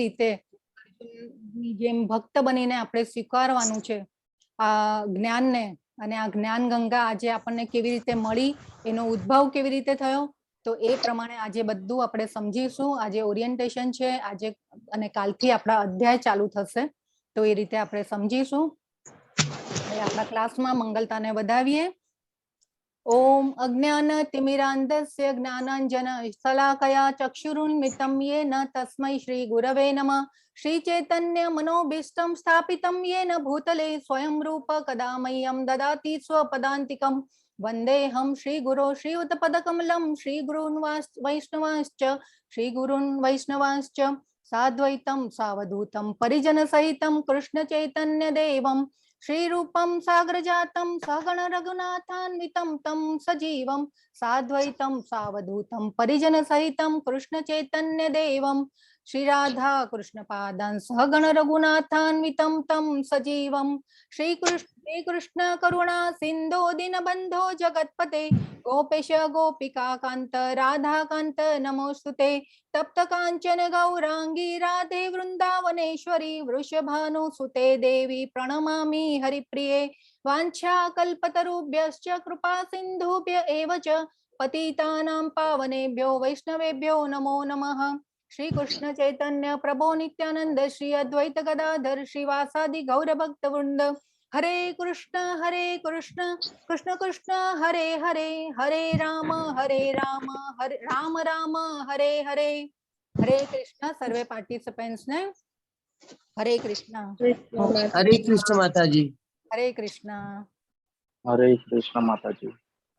રીતે જેમ ભક્ત બનીને આપણે સ્વીકારવાનું છે આ જ્ઞાનને, અને આ જ્ઞાન ગંગા આજે આપણને કેવી રીતે મળી, એનો ઉદ્ભવ કેવી રીતે થયો, તો એ પ્રમાણે આજે બધું આપણે સમજીશું. આજે ઓરિએન્ટેશન છે આજે, અને કાલથી આપણા અધ્યાય ચાલુ થશે, તો એ રીતે આપણે સમજીશું. હવે આપણા ક્લાસમાં મંગલતાને વધાવીએ. ઓમ અજ્ઞાન તિમિરાંધસ્ય જ્ઞાનાંજન શલાકયા ચક્ષુરુન્મિલિतं येन તસ્मै શ્રી ગુરવે નમઃ. શ્રી ચૈતન્ય મનોભીષ્ટં સ્થાપિतं येन ભૂતલે સ્વયં રૂપ કદા મह्यं દદાતિ સ્વપદાન્તિકં. વંદેહમ શ્રી ગુરો શ્રીયુતપદકમલં શ્રી ગુરૂન વૈષ્ણવાંશ્ચ સાદ્વૈતમ સાવધૂતમ પરિજન સહિતમ કૃષ્ણ ચૈતન્ય દેવમ શ્રી રૂપમ સાગર જાતમ સગણ રઘુનાથાન્વિતમ તમ સજીવમ સાદ્વૈતમ સાવધૂતમ પરિજન સહિતમ કૃષ્ણ ચૈતન્ય દેવમ શ્રી રાધા કૃષ્ણ પાદાન સહગણ રઘુનાથાન્વિતમ તમ સજીવમ શ્રી કૃષ્ણ કરુણા સિંધો દીનબંધો જગતપતે ગોપેશ ગોપિકા કાંત રાધા કાંત નમોસ્તુતે. તપ્ત કાંચન ગૌરાંગી રાધે વૃંદાવનેશ્વરી વૃષભાનુસુતે દેવી પ્रणमामि हरिप्रिये. वाञ्छा कल्पतरुभ्यश्च कृपा सिन्धुभ्य एव च पतितानां पावनेभ्यो वैष्णवेभ्यो नमो नमः. श्री कृष्ण चैतन्य प्रभो नित्यानंद श्री अद्वैत गदाधर श्रीवासादि गौर भक्त वृंद. हरे कृष्ण कृष्ण कृष्ण हरे हरे, हरे राम हरे राम राम हरे हरे. हरे कृष्ण. सर्वे पार्टिसिपेंट्स ने हरे कृष्ण. हरे कृष्ण माताजी. हरे कृष्ण. हरे कृष्ण माताजी.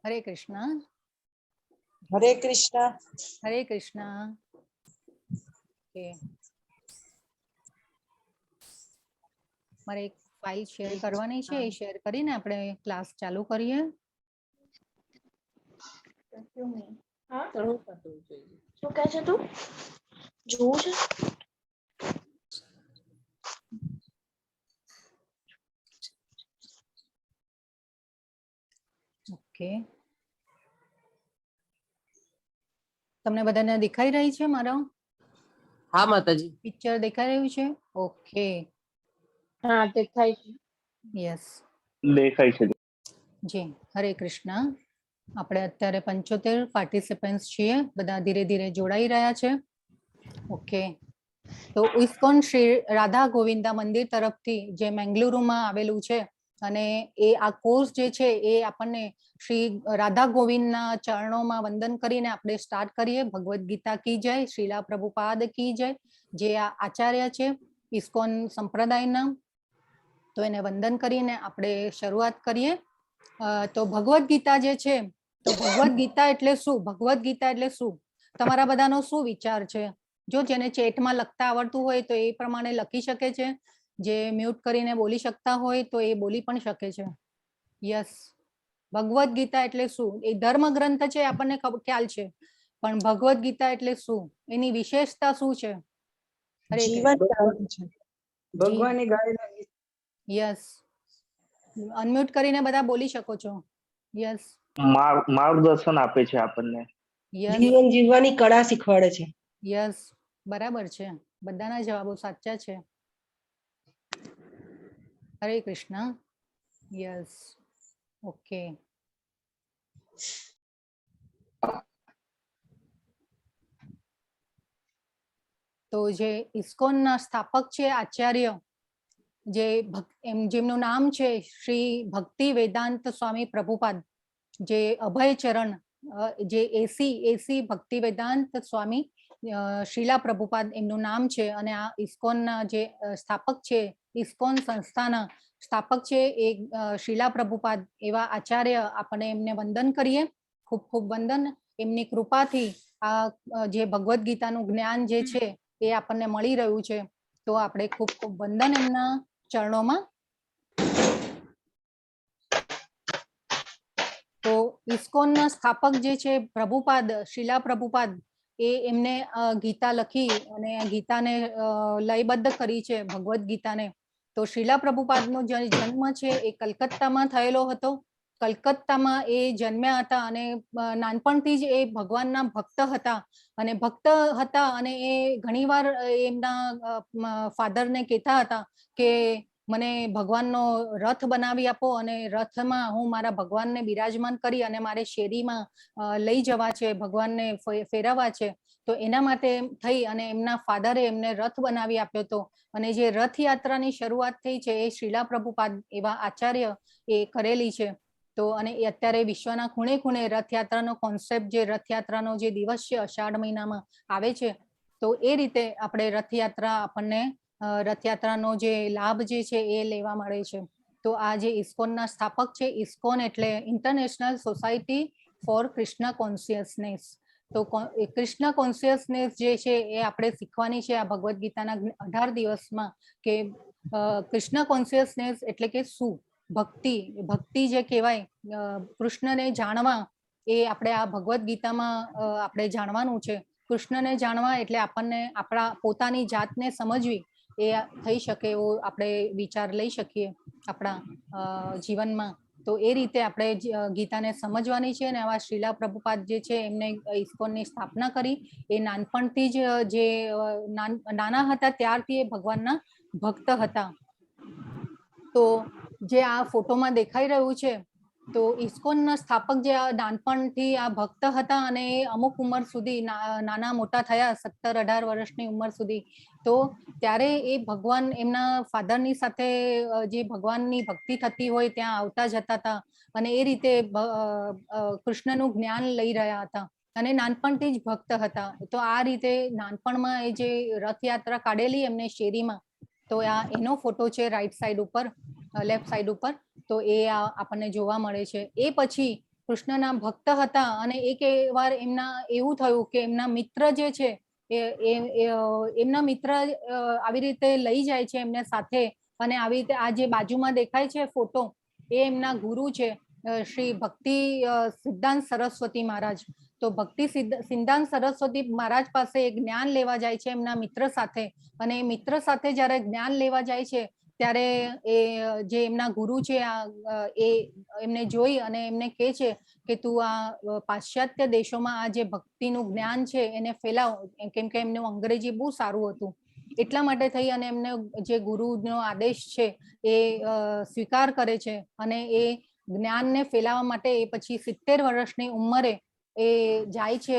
हरे कृष्ण. हरे कृष्ण. हरे कृष्ण. મારે એક ફાઇલ શેર કરવાની છે, એ શેર કરીને આપણે ક્લાસ ચાલુ કરીએ. શું કહે છે તું? જોવું છે? ઓકે, તમને બધાને દેખાઈ રહી છે મારો? હા માતાજી. પિક્ચર દેખાઈ રહ્યું છે? ઓકે, હા દેખાય છે. યસ, દેખાય છે જી. હરે કૃષ્ણ. આપણે અત્યારે 75 પાર્ટિસિપન્ટ્સ છીએ, બધા ધીરે ધીરે જોડાઈ રહ્યા છે. ઓકે, તો ઇસ્કોન શ્રી રાધા ગોવિંદા મંદિર તરફથી જે મેંગલુરુમાં આવેલું છે, અને એ આ કોર્સ જે છે એ આપણને શ્રી રાધા ગોવિંદના ચરણોમાં વંદન કરીને આપણે સ્ટાર્ટ કરીએ. ભગવદ્ ગીતા કી જય, શ્રીલા પ્રભુપાદ કી જય. જે આ આચાર્ય છે ઇસ્કોન સંપ્રદાયના, તો એને વંદન કરીને આપણે શરૂઆત કરીએ. તો ભગવદ્ ગીતા જે છે, તો ભગવદ્ ગીતા એટલે શું? ભગવદ્ ગીતા એટલે શું? તમારા બધાનો શું વિચાર છે? જો જેને ચેટમાં લખતા આવડતું હોય તો એ પ્રમાણે લખી શકે છે, જે મ્યુટ કરીને બોલી શકતા હોય તો એ બોલી પણ શકે છે. યસ, ભગવદ્ ગીતા એટલે શું? એ ધર્મ ગ્રંથ છે, આપણને ખ્યાલ છે, પણ ભગવદ્ ગીતા એટલે શું? એની વિશેષતા શું છે? ભગવાને ગાયેલા. યસ, અનમ્યુટ કરીને બધા બોલી શકો છો. યસ, માર્ગદર્શન આપે છે આપણને. જીવન જીવવાની કળા શીખવાડે છે. યસ, બરાબર છે, બધાના જવાબો સાચા છે. હરે કૃષ્ણ. Yes, okay. તો જે ઇસ્કોનના સ્થાપક છે આચાર્ય, જે જેમનું નામ છે શ્રી ભક્તિ વેદાંત સ્વામી પ્રભુપાદ, જે અભય ચરણ, જે એસી ભક્તિ વેદાંત સ્વામી શીલા પ્રભુપાદ એમનું નામ છે. અને આ ઇસ્કોનના જે સ્થાપક છે, ઇસ્કોન સંસ્થાના સ્થાપક છે એ શીલા પ્રભુપાદ. એવા આચાર્ય આપણે એમને વંદન કરીએ. ખૂબ ખૂબ વંદન. એમની કૃપાથી આ જે ભગવદ્ ગીતાનું જ્ઞાન જે છે એ આપણને મળી રહ્યું છે. તો આપણે ખૂબ ખૂબ વંદન એમના ચરણોમાં. તો ઇસ્કોનના સ્થાપક જે છે પ્રભુપાદ, શીલા પ્રભુપાદ, એ એમને ગીતા લખી અને ગીતાને લયબદ્ધ કરી છે, ભગવદ્ ગીતાને. તો શીલા પ્રભુપાદનો જે જન્મ છે એ કલકત્તામાં થયેલો હતો, કલકત્તામાં એ જન્મ્યા હતા અને નાનપણથી જ એ ભગવાનના ભક્ત હતા અને એ ઘણીવાર એમના ફાધરને કહેતા હતા કે મને ભગવાનનો રથ બનાવી આપો અને રથમાં હું મારા ભગવાનને બિરાજમાન કરી અને મારે શેરીમાં લઈ જવા છે, ભગવાનને ફેરવવા છે. તો એના માટે થઈ અને એમના ફાધરે એમને રથ બનાવી આપ્યો હતો અને જે રથયાત્રાની શરૂઆત થઈ છે એ શ્રીલા પ્રભુપાદ એવા આચાર્ય એ કરેલી છે. તો અને એ અત્યારે વિશ્વના ખૂણે ખૂણે રથયાત્રાનો કોન્સેપ્ટ, જે રથયાત્રાનો જે દિવસ છે અષાઢ મહિનામાં આવે છે, તો એ રીતે આપણે રથયાત્રા આપણને રથયાત્રાનો જે લાભ જે છે એ લેવા મળે છે. તો આ જે ઇસ્કોનના સ્થાપક છે, ઇસ્કોન એટલે international society for Krishna consciousness. તો કૃષ્ણ કોન્શિયસનેસ જે છે એ આપણે શીખવાની છે આ ભગવદ્ ગીતાના 18 દિવસમાં કે કૃષ્ણ કોન્શિયસનેસ એટલે કે શું? ભક્તિ જે કહેવાય, કૃષ્ણને જાણવા, એ આપણે આ ભગવદ્ ગીતામાં આપણે જાણવાનું છે. કૃષ્ણને જાણવા એટલે આપણને આપણા પોતાની જાતને સમજવી એ થઈ શકે એવો આપણે વિચાર લઈ શકીએ આપણા જીવનમાં. તો એ રીતે આપણે ગીતાને સમજવાની છે. અને આવા શ્રીલા પ્રભુપાદ જે છે એમને ઇસ્કોનની સ્થાપના કરી. એ નાનપણથી જ જે નાના હતા ત્યારથી એ ભગવાનના ભક્ત હતા. તો જે આ ફોટોમાં દેખાઈ રહ્યું છે, તો ઇસ્કોનના સ્થાપક જે નાનપણથી આ ભક્ત હતા અને એ અમુક ઉંમર સુધી નાના મોટા થયા, 17-18 વર્ષની ઉંમર સુધી, તો ત્યારે એ ભગવાન એમના ફાધરની સાથે જે ભગવાનની ભક્તિ થતી હોય ત્યાં આવતા જતા હતા અને એ રીતે કૃષ્ણનું જ્ઞાન લઈ રહ્યા હતા અને નાનપણથી જ ભક્ત હતા. તો આ રીતે નાનપણમાં એ જે રથયાત્રા કાઢેલી એમને શેરીમાં, તો આ એનો ફોટો છે રાઈટ સાઈડ ઉપર, લેફ્ટ સાઈડ ઉપર. તો એ આપણને જોવા મળે છે. એ પછી કૃષ્ણના ભક્ત હતા અને એક વાર એમના એવું થયું કે એમના મિત્ર જે છે એમના મિત્ર આવી રીતે લઈ જાય છે એમને સાથે, અને આવી રીતે આ જે બાજુમાં દેખાય છે ફોટો, એ એમના ગુરુ છે શ્રી ભક્તિ સિદ્ધાંત સરસ્વતી મહારાજ. તો ભક્તિ સિદ્ધાંત સરસ્વતી મહારાજ પાસે જ્ઞાન લેવા જાય છે એમના મિત્ર સાથે, અને મિત્ર સાથે જ્યારે જ્ઞાન લેવા જાય છે ત્યારે એ જે એમના ગુરુ છે એ એમને જોઈ અને એમને કહે છે કે તું આ પાશ્ચાત્ય દેશોમાં આ જે ભક્તિનું જ્ઞાન છે એને ફેલાવ, કેમ કે એમનું અંગ્રેજી બહુ સારું હતું. એટલા માટે થઈ અને એમને જે ગુરુનો આદેશ છે એ સ્વીકાર કરે છે અને એ જ્ઞાનને ફેલાવવા માટે એ પછી 70 વર્ષની ઉંમરે એ જાય છે.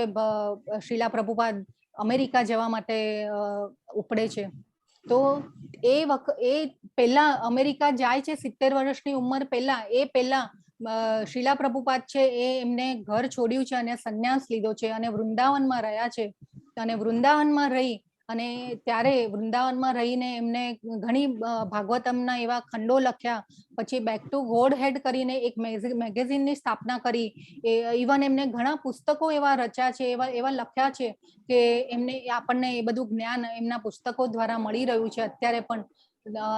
શ્રીલા પ્રભુપાદ અમેરિકા જવા માટે ઉપડે છે. તો એ પહેલા અમેરિકા જાય છે 70 વર્ષની ઉંમર પહેલા. એ પહેલા શ્રીલા પ્રભુપાદ છે એ એમને ઘર છોડ્યું છે અને સંન્યાસ લીધો છે અને વૃંદાવનમાં રહ્યા છે. અને વૃંદાવનમાં રહી અને ત્યારે વૃંદાવનમાં રહીને એમને ઘણી ભાગવતમના એવા ખંડો લખ્યા. પછી બેક ટુ ગોડ હેડ કરીને એક મેગેઝિનની સ્થાપના કરી. ઇવન એમને ઘણા પુસ્તકો એવા રચ્યા છે, એવા લખ્યા છે કે એમને આપણને એ બધું જ્ઞાન એમના પુસ્તકો દ્વારા મળી રહ્યું છે અત્યારે પણ.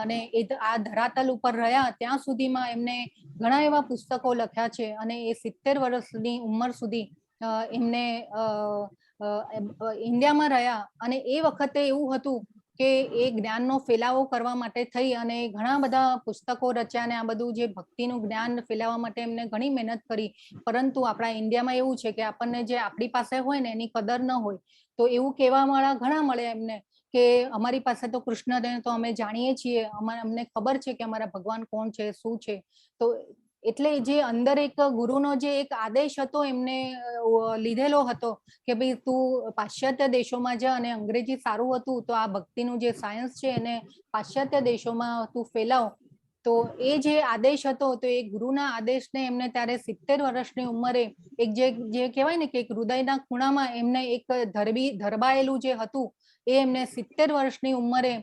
અને એ આ ધરાતલ ઉપર રહ્યા ત્યાં સુધીમાં એમને ઘણા એવા પુસ્તકો લખ્યા છે અને એ 70 વર્ષની ઉંમર સુધી એમને ઇન્ડિયામાં રહ્યા. અને એ વખતે એવું હતું કે એ જ્ઞાનનો ફેલાવો કરવા માટે થઈ અને ઘણા બધા પુસ્તકો રચ્યા અને આ બધું જે ભક્તિનું જ્ઞાન ફેલાવવા માટે એમને ઘણી મહેનત કરી. પરંતુ આપણા ઇન્ડિયામાં એવું છે કે આપણને જે આપણી પાસે હોય ને એની કદર ન હોય. તો એવું કહેવા વાળા ઘણા મળે એમને કે અમારી પાસે તો કૃષ્ણને તો અમે જાણીએ છીએ, અમને ખબર છે કે અમારા ભગવાન કોણ છે, શું છે. તો એટલે જે અંદર એક ગુરુનો જે એક આદેશ હતો એમને લીધેલો હતો કે ભાઈ તું પાશ્ચાત્ય દેશોમાં જા અને અંગ્રેજી સારું હતું તો આ ભક્તિનું જે સાયન્સ છે એને પાશ્ચાત્ય દેશોમાં તું ફેલાવ. તો એ જે આદેશ હતો, તો એ ગુરુના આદેશને એમને ત્યારે 70 વર્ષની ઉંમરે એક જે કહેવાય ને કે એક હૃદયના ખૂણામાં એમને એક ધરબાયેલું જે હતું એ એમને 70 વર્ષની ઉંમરે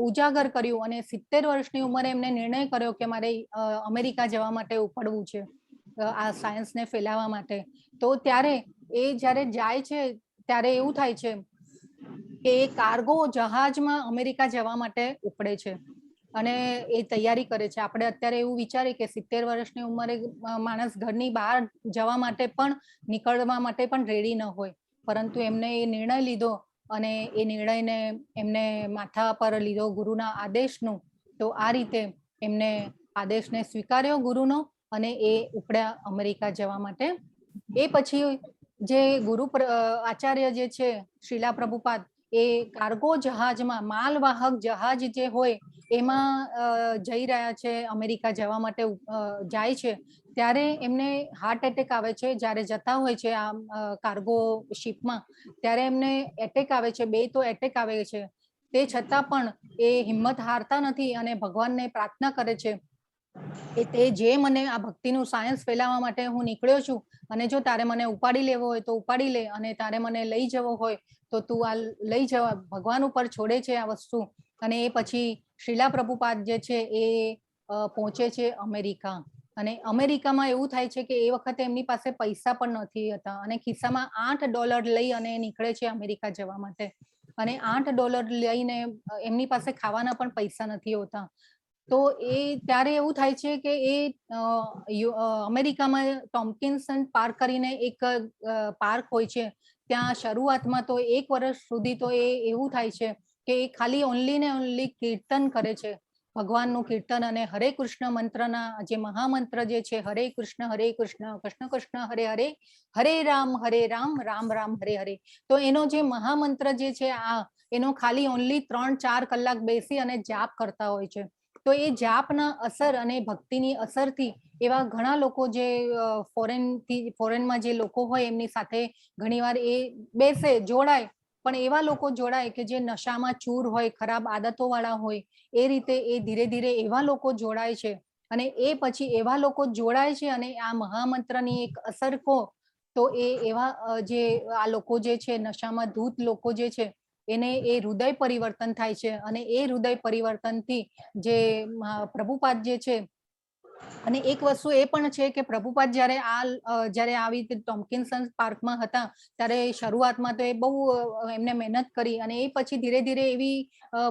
ઉજાગર કર્યું અને 70 વર્ષની ઉંમરે એમને નિર્ણય કર્યો કે મારે અમેરિકા જવા માટે ઉપડવું છે આ સાયન્સને ફેલાવવા માટે. તો ત્યારે એ જ્યારે જાય છે ત્યારે એવું થાય છે કે એ કાર્ગો જહાજમાં અમેરિકા જવા માટે ઉપડે છે અને એ તૈયારી કરે છે. આપણે અત્યારે એવું વિચારીએ કે 70 વર્ષની ઉંમરે માણસ ઘરની બહાર જવા માટે પણ નીકળવા માટે પણ રેડી ન હોય, પરંતુ એમને એ નિર્ણય લીધો અને એ નિર્ણયને એમને માથા પર લીધો ગુરુના આદેશનું. તો આ રીતે એમને આદેશને સ્વીકાર્યો ગુરુનો અને એ ઉપડ્યા અમેરિકા જવા માટે. એ પછી જે આચાર્ય જે છે શ્રીલા પ્રભુપાદ એ કાર્ગો જહાજમાં માલવાહક જહાજ જે હોય એમાં જઈ રહ્યા છે અમેરિકા જવા માટે જાય છે ત્યારે એમને હાર્ટ એટેક આવે છે. જ્યારે જતા હોય છે આ કાર્ગો શિપમાં ત્યારે એમને એટેક આવે છે, 2 તો એટેક આવે છે. તે છતાં પણ એ હિંમત હારતા નથી અને ભગવાનને પ્રાર્થના કરે છે કે તે જે મને આ ભક્તિનું સાયન્સ ફેલાવવા માટે હું નીકળ્યો છું અને જો તારે મને ઉપાડી લેવો હોય તો ઉપાડી લે અને તારે મને લઈ જવો હોય તો તું આ લઈ જવા. ભગવાન ઉપર છોડે છે આ વસ્તુ અને એ પછી શ્રીલા પ્રભુપાદ જે છે એ પહોંચે છે અમેરિકા. અને અમેરિકામાં એવું થાય છે કે એ વખતે એમની પાસે પૈસા પણ નથી હતા અને ખિસ્સામાં $8 લઈ અને નીકળે છે અમેરિકા જવા માટે. અને $8 લઈને એમની પાસે ખાવાના પણ પૈસા નથી હોતા. તો એ ત્યારે એવું થાય છે કે એ અમેરિકામાં ટોમ્કિન્સન પાર્ક કરીને એક પાર્ક હોય છે. ત્યાં શરૂઆતમાં તો 1 વર્ષ સુધી તો એ એવું થાય છે કે એ ખાલી ઓનલી ને ઓનલી કીર્તન કરે છે, ભગવાનનું કીર્તન અને હરે કૃષ્ણ મંત્રના જે મહામંત્ર જે છે હરે કૃષ્ણ કૃષ્ણ કૃષ્ણ હરે હરે હરે રામ રામ રામ હરે હરે. તો એનો જે મહામંત્ર જે છે એનો ખાલી ઓનલી 3-4 કલાક બેસી અને જાપ કરતા હોય છે. તો એ જાપના અસર અને ભક્તિની અસરથી એવા ઘણા લોકો જે ફોરેનમાં જે લોકો હોય એમની સાથે ઘણીવાર એ બેસે જોડાય, પણ એવા લોકો જોડાય કે જે નશામાં ચૂર હોય, ખરાબ આદતો વાળા હોય, એ રીતે એ ધીરે ધીરે એવા લોકો જોડાય છે. અને એ પછી એવા લોકો જોડાય છે અને આ મહામંત્રની એક અસર કહો તો એ એવા જે આ લોકો જે છે નશામાં ધૂત લોકો જે છે એને એ હૃદય પરિવર્તન થાય છે અને એ હૃદય પરિવર્તનથી જે પ્રભુપાદ જે છે. અને એક વસ્તુ એ પણ છે કે પ્રભુપાદ જ્યારે આવી રીતે ટોમ્કિન્સન પાર્કમાં હતા ત્યારે શરૂઆતમાં તો એ બહુ એમને મહેનત કરી અને એ પછી ધીરે ધીરે એવી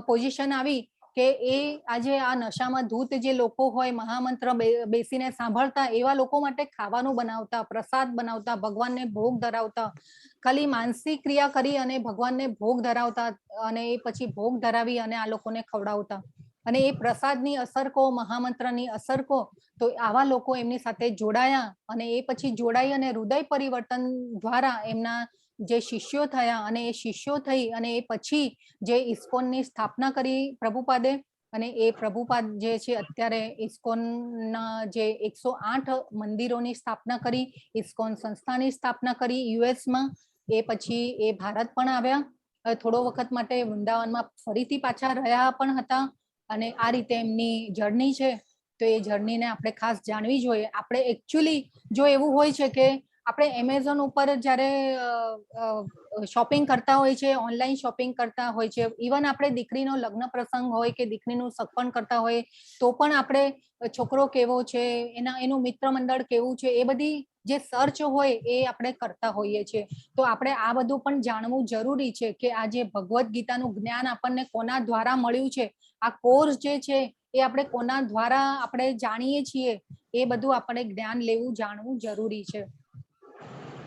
પોઝિશન આવી કે એ આજે આ નશામાં ધૂત જે લોકો હોય મહામંત્ર બેસીને સાંભળતા એવા લોકો માટે ખાવાનું બનાવતા, પ્રસાદ બનાવતા, ભગવાનને ભોગ ધરાવતા, ખાલી માનસિક ક્રિયા કરી અને ભગવાનને ભોગ ધરાવતા અને એ પછી ભોગ ધરાવી અને આ લોકોને ખવડાવતા. અને એ પ્રસાદની અસર કહો, મહામંત્રની અસર કહો, તો આવા લોકો એમની સાથે જોડાયા અને એ પછી જોડાઈ અને હૃદય પરિવર્તન દ્વારા એમના જે શિષ્યો થયા અને એ શિષ્યો થઈ અને એ પછી જે ઇસ્કોનની સ્થાપના કરી પ્રભુપાદે. અને એ પ્રભુપાદ જે છે અત્યારે ઇસ્કોનના જે 108 મંદિરોની સ્થાપના કરી, ઇસ્કોન સંસ્થાની સ્થાપના કરી યુએસમાં. એ પછી એ ભારત પણ આવ્યા, થોડો વખત માટે વૃંદાવનમાં ફરીથી પાછા રહ્યા પણ હતા. અને આ રીતે એમની જર્ની છે. તો એ જર્નીને આપણે ખાસ જાણવી જોઈએ. આપણે એકચ્યુઅલી જો એવું હોય છે કે આપણે એમેઝોન ઉપર જ્યારે શોપિંગ કરતા હોય છે, ઓનલાઈન શોપિંગ કરતા હોય છે, ઇવન આપણે દીકરીનો લગ્ન પ્રસંગ હોય કે દીકરીનું સગપણ કરતા હોય તો પણ આપણે છોકરો કેવો છે, એનું મિત્ર મંડળ કેવું છે, એ બધી જે સર્ચ હોય એ આપણે કરતા હોઈએ છીએ. તો આપણે આ બધું પણ જાણવું જરૂરી છે કે આ જે ભગવદ્ ગીતાનું જ્ઞાન આપણને કોના દ્વારા મળ્યું છે, આ કોર્સ જે છે એ આપણે કોના દ્વારા આપણે જાણીએ છીએ, એ બધું આપણે જ્ઞાન લેવું જાણવું જરૂરી છે.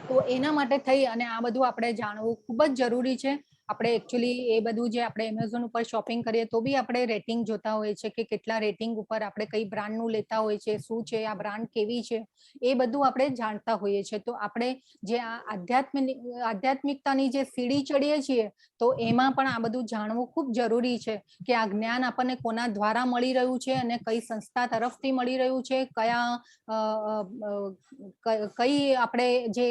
તો એના માટે થઈ અને આ બધું આપણે જાણવું ખૂબ જ જરૂરી છે. આપણે એકચ્યુઅલી એ બધું જે આપણે એમેઝોન ઉપર શોપિંગ કરીએ તો બી આપણે રેટિંગ જોતા હોય છે કે કેટલા રેટિંગ ઉપર આપણે કઈ બ્રાન્ડનું લેતા હોય છે, શું છે આ બ્રાન્ડ કેવી છે, એ બધું આપણે જાણતા હોઈએ છીએ. તો આપણે જે આ આધ્યાત્મિકતાની જે સીડી ચડીએ છીએ તો એમાં પણ આ બધું જાણવું ખૂબ જરૂરી છે કે આ જ્ઞાન આપણને કોના દ્વારા મળી રહ્યું છે અને કઈ સંસ્થા તરફથી મળી રહ્યું છે, કઈ આપણે જે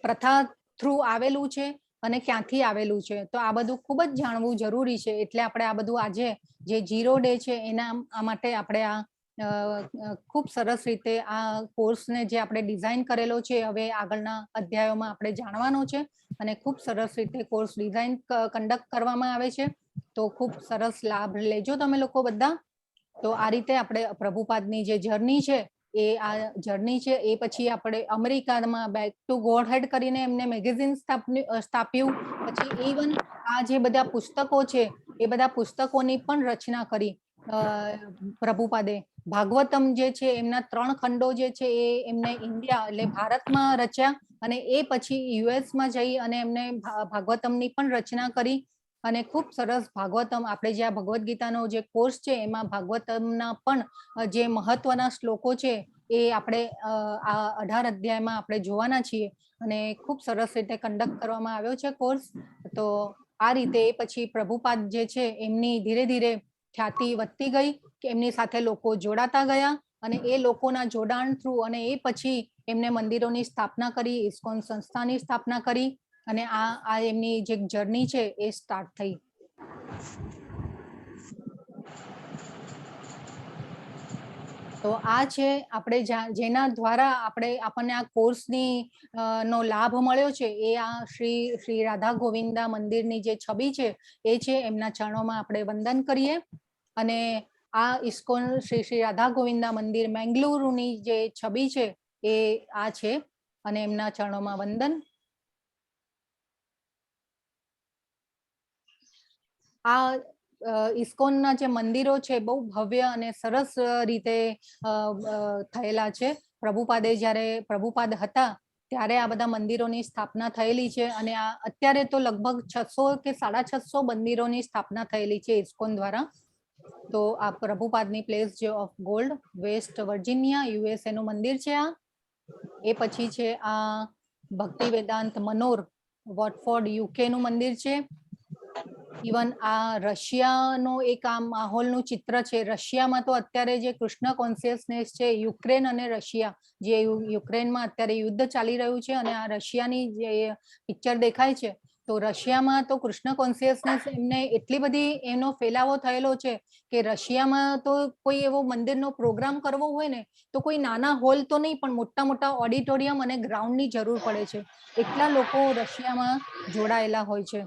પ્રથા થ્રુ આવેલું છે અને ક્યાંથી આવેલું છે. તો આ બધું ખૂબ જ જાણવું જરૂરી છે. એટલે આપણે આ બધું આજે જે 0 ડે છે એના માટે આપણે આ ખૂબ સરસ રીતે આ કોર્સને જે આપણે ડિઝાઇન કરેલો છે હવે આગળના અધ્યાયોમાં આપણે જાણવાનો છે અને ખૂબ સરસ રીતે કોર્સ ડિઝાઇન કન્ડક્ટ કરવામાં આવે છે. તો ખૂબ સરસ લાભ લેજો તમે લોકો બધા. તો આ રીતે આપણે પ્રભુપાદની જે જર્ની છે એ આ જર્ની છે. એ પછી આપણે અમેરિકામાં બેક ટુ ગોડ હેડ કરીને એમને મેગેઝિન સ્થાપ્યું. પછી ઇવન આ જે બધા પુસ્તકો છે એ બધા પુસ્તકોની પણ રચના કરી પ્રભુપાદે. ભાગવતમ જે છે એમના 3 ખંડો જે છે એ એમને ઇન્ડિયા એટલે ભારતમાં રચ્યા અને એ પછી યુએસમાં જઈ અને એમને ભાગવતમની પણ રચના કરી. અને ખૂબ સરસ ભાગવતમ આપણે જે આ ભગવદ્ ગીતાનો જે કોર્સ છે એમાં ભાગવતમના પણ જે મહત્વના શ્લોકો છે એ આપણે આ 18 અધ્યાયમાં આપણે જોવાના છીએ અને ખૂબ સરસ રીતે કન્ડક્ટ કરવામાં આવ્યો છે કોર્સ. તો આ રીતે પછી પ્રભુપાદ જે છે એમની ધીરે ધીરે ખ્યાતિ વધતી ગઈ કે એમની સાથે લોકો જોડાતા ગયા અને એ લોકોના જોડાણ થ્રુ અને એ પછી એમને મંદિરોની સ્થાપના કરી, ઇસ્કોન સંસ્થાની સ્થાપના કરી અને આ એમની જે જર્ની છે એ સ્ટાર્ટ થઈ. તો આ છે આપણે જેના દ્વારા આપણને આ કોર્સની નો લાભ મળ્યો છે એ આ શ્રી રાધા ગોવિંદા મંદિરની જે છબી છે એ છે. એમના ચરણોમાં આપણે વંદન કરીએ અને આ ઇસ્કોન શ્રી રાધા ગોવિંદા મંદિર મેંગલુરુની જે છબી છે એ આ છે અને એમના ચરણોમાં વંદન. આ ઇસ્કોનના જે મંદિરો છે બહુ ભવ્ય અને સરસ રીતે થયેલા છે. જ્યારે પ્રભુપાદ હતા ત્યારે આ બધા મંદિરોની સ્થાપના થયેલી છે અને આ અત્યારે તો લગભગ 600 કે 650 મંદિરોની સ્થાપના થયેલી છે ઇસ્કોન દ્વારા. તો આ પ્રભુપાદની પ્લેસ જે of gold, West Virginia, USA નું મંદિર છે આ. એ પછી છે આ ભક્તિ વેદાંત મનોર, વોટફોર્ડ, UK નું મંદિર છે. ઇવન આ રશિયાનો એક આ માહોલનું ચિત્ર છે. રશિયામાં તો અત્યારે જે કૃષ્ણ કોન્શિયસનેસ છે, યુક્રેન અને રશિયા, જે યુક્રેનમાં અત્યારે યુદ્ધ ચાલી રહ્યું છે અને આ રશિયાની જે પિક્ચર દેખાય છે તો રશિયામાં તો કૃષ્ણ કોન્શિયસનેસ એમને એટલી બધી એનો ફેલાવો થયેલો છે કે રશિયામાં તો કોઈ એવો મંદિરનો પ્રોગ્રામ કરવો હોય ને તો કોઈ નાના હોલ તો નહીં પણ મોટા મોટા ઓડિટોરિયમ અને ગ્રાઉન્ડની જરૂર પડે છે. એટલા લોકો રશિયામાં જોડાયેલા હોય છે.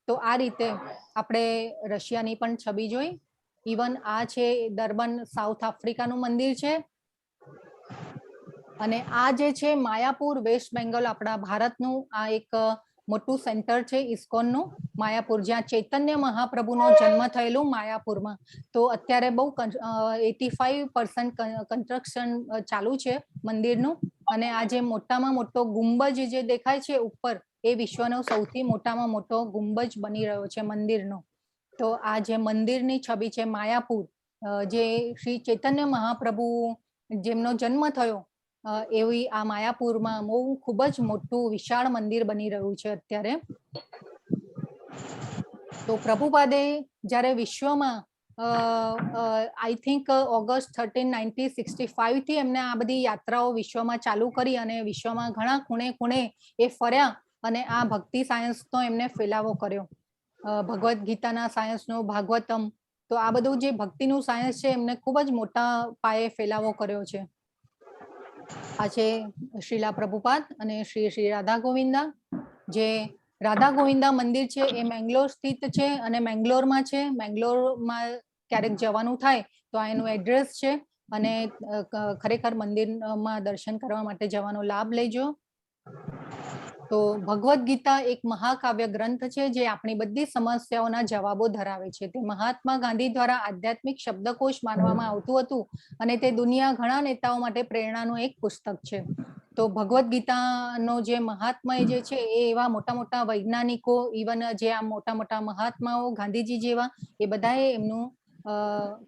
તો આ રીતે આપણે રશિયાની પણ છબી જોઈ. ઇવન આ છે ડર્બન, સાઉથ આફ્રિકાનું મંદિર છે અને આ જે છે માયાપુર, વેસ્ટ બેંગલ, આપણા ભારતનું આ એક મોટું સેન્ટર છે ઇસ્કોનનું, માયાપુર, જ્યાં ચૈતન્ય મહાપ્રભુનો જન્મ થયેલું માયાપુરમાં. તો અત્યારે બહુ 85% કન્સ્ટ્રક્શન ચાલુ છે મંદિરનું અને આ જે મોટામાં મોટો ગુંબજ જે દેખાય છે ઉપર એ વિશ્વનો સૌથી મોટામાં મોટો ગુંબજ બની રહ્યો છે મંદિરનો. તો આ જે મંદિરની છબી છે માયાપુર, જે શ્રી ચૈતન્ય મહાપ્રભુ જેમનો જન્મ થયો એવી આ માયાપુરમાં બહુ ખૂબ જ મોટું વિશાળ મંદિર બની રહ્યું છે અત્યારે. તો પ્રભુપાદે જ્યારે વિશ્વમાં આઈ થિંક ઓગસ્ટ 13, 1965 થી એમને આ બધી યાત્રાઓ વિશ્વમાં ચાલુ કરી અને વિશ્વમાં ઘણા ખૂણે ખૂણે એ ફર્યા અને આ ભક્તિ સાયન્સનો એમને ફેલાવો કર્યો. ભગવદ્ ગીતાના સાયન્સનો, ભાગવતમ, તો આ બધું જે ભક્તિનું સાયન્સ છે એમને ખૂબ જ મોટા પાયે ફેલાવો કર્યો છે. આ છે શ્રીલા પ્રભુપાદ અને શ્રી રાધા ગોવિંદા. જે રાધા ગોવિંદા મંદિર છે એ મેંગ્લોર સ્થિત છે અને મેંગ્લોરમાં છે. મેંગ્લોરમાં ક્યારેક જવાનું થાય તો આ એનું એડ્રેસ છે અને ખરેખર મંદિરમાં દર્શન કરવા માટે જવાનો લાભ લેજો. તો ભગવદ્ ગીતા એક મહાકાવ્ય ગ્રંથ છે જે આપણી બધી સમસ્યાઓના જવાબો ધરાવે છે. તે મહાત્મા ગાંધી દ્વારા આધ્યાત્મિક શબ્દકોશ માનવામાં આવતું હતું અને તે દુનિયા ઘણા નેતાઓ માટે પ્રેરણાનું એક પુસ્તક છે. તો ભગવદ્ ગીતાનો જે મહાત્મય જે છે એ એવા મોટા મોટા વૈજ્ઞાનિકો, ઇવન જે આ મોટા મોટા મહાત્માઓ ગાંધીજી જેવા, એ બધાએ એમનું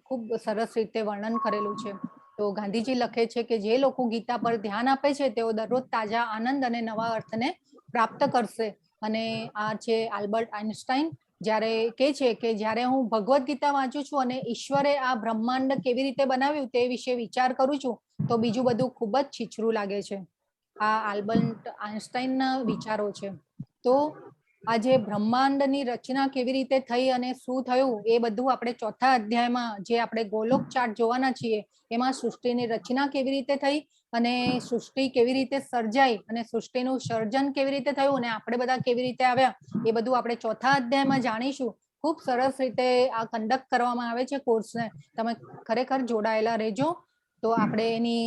ખૂબ સરસ રીતે વર્ણન કરેલું છે. તો ગાંધીજી લખે છે કે જે લોકો ગીતા પર ધ્યાન આપે છે તેઓ દરરોજ તાજા આનંદ અને નવા અર્થને પ્રાપ્ત કરશે. અને આ છે આલ્બર્ટ આઇન્સ્ટાઈન, જ્યારે કે છે કે જ્યારે હું ભગવદ્ ગીતા વાંચું છું અને ઈશ્વરે આ બ્રહ્માંડ કેવી રીતે બનાવ્યું તે વિશે વિચાર કરું છું તો બીજું બધું ખૂબ જ છીછરું લાગે છે. આ આલ્બર્ટ આઇન્સ્ટાઈનના વિચારો છે. તો આ જે બ્રહ્માંડની રચના કેવી રીતે થઈ અને શું થયું એ બધું આપણે 4થા અધ્યાયમાં જે આપણે ગોલોક ચાર્ટ જોવાના છીએ એમાં સૃષ્ટિની રચના કેવી રીતે થઈ અને સૃષ્ટિ કેવી રીતે સર્જાઈ અને સૃષ્ટિનું સર્જન કેવી રીતે થયું અને આપણે બધા કેવી રીતે આવ્યા એ બધું આપણે 4થા અધ્યાયમાં જાણીશું. ખૂબ સરસ રીતે આ કન્ડક્ટ કરવામાં આવે છે કોર્સને. તમે ખરેખર જોડાયેલા રહેજો. તો આપણે એની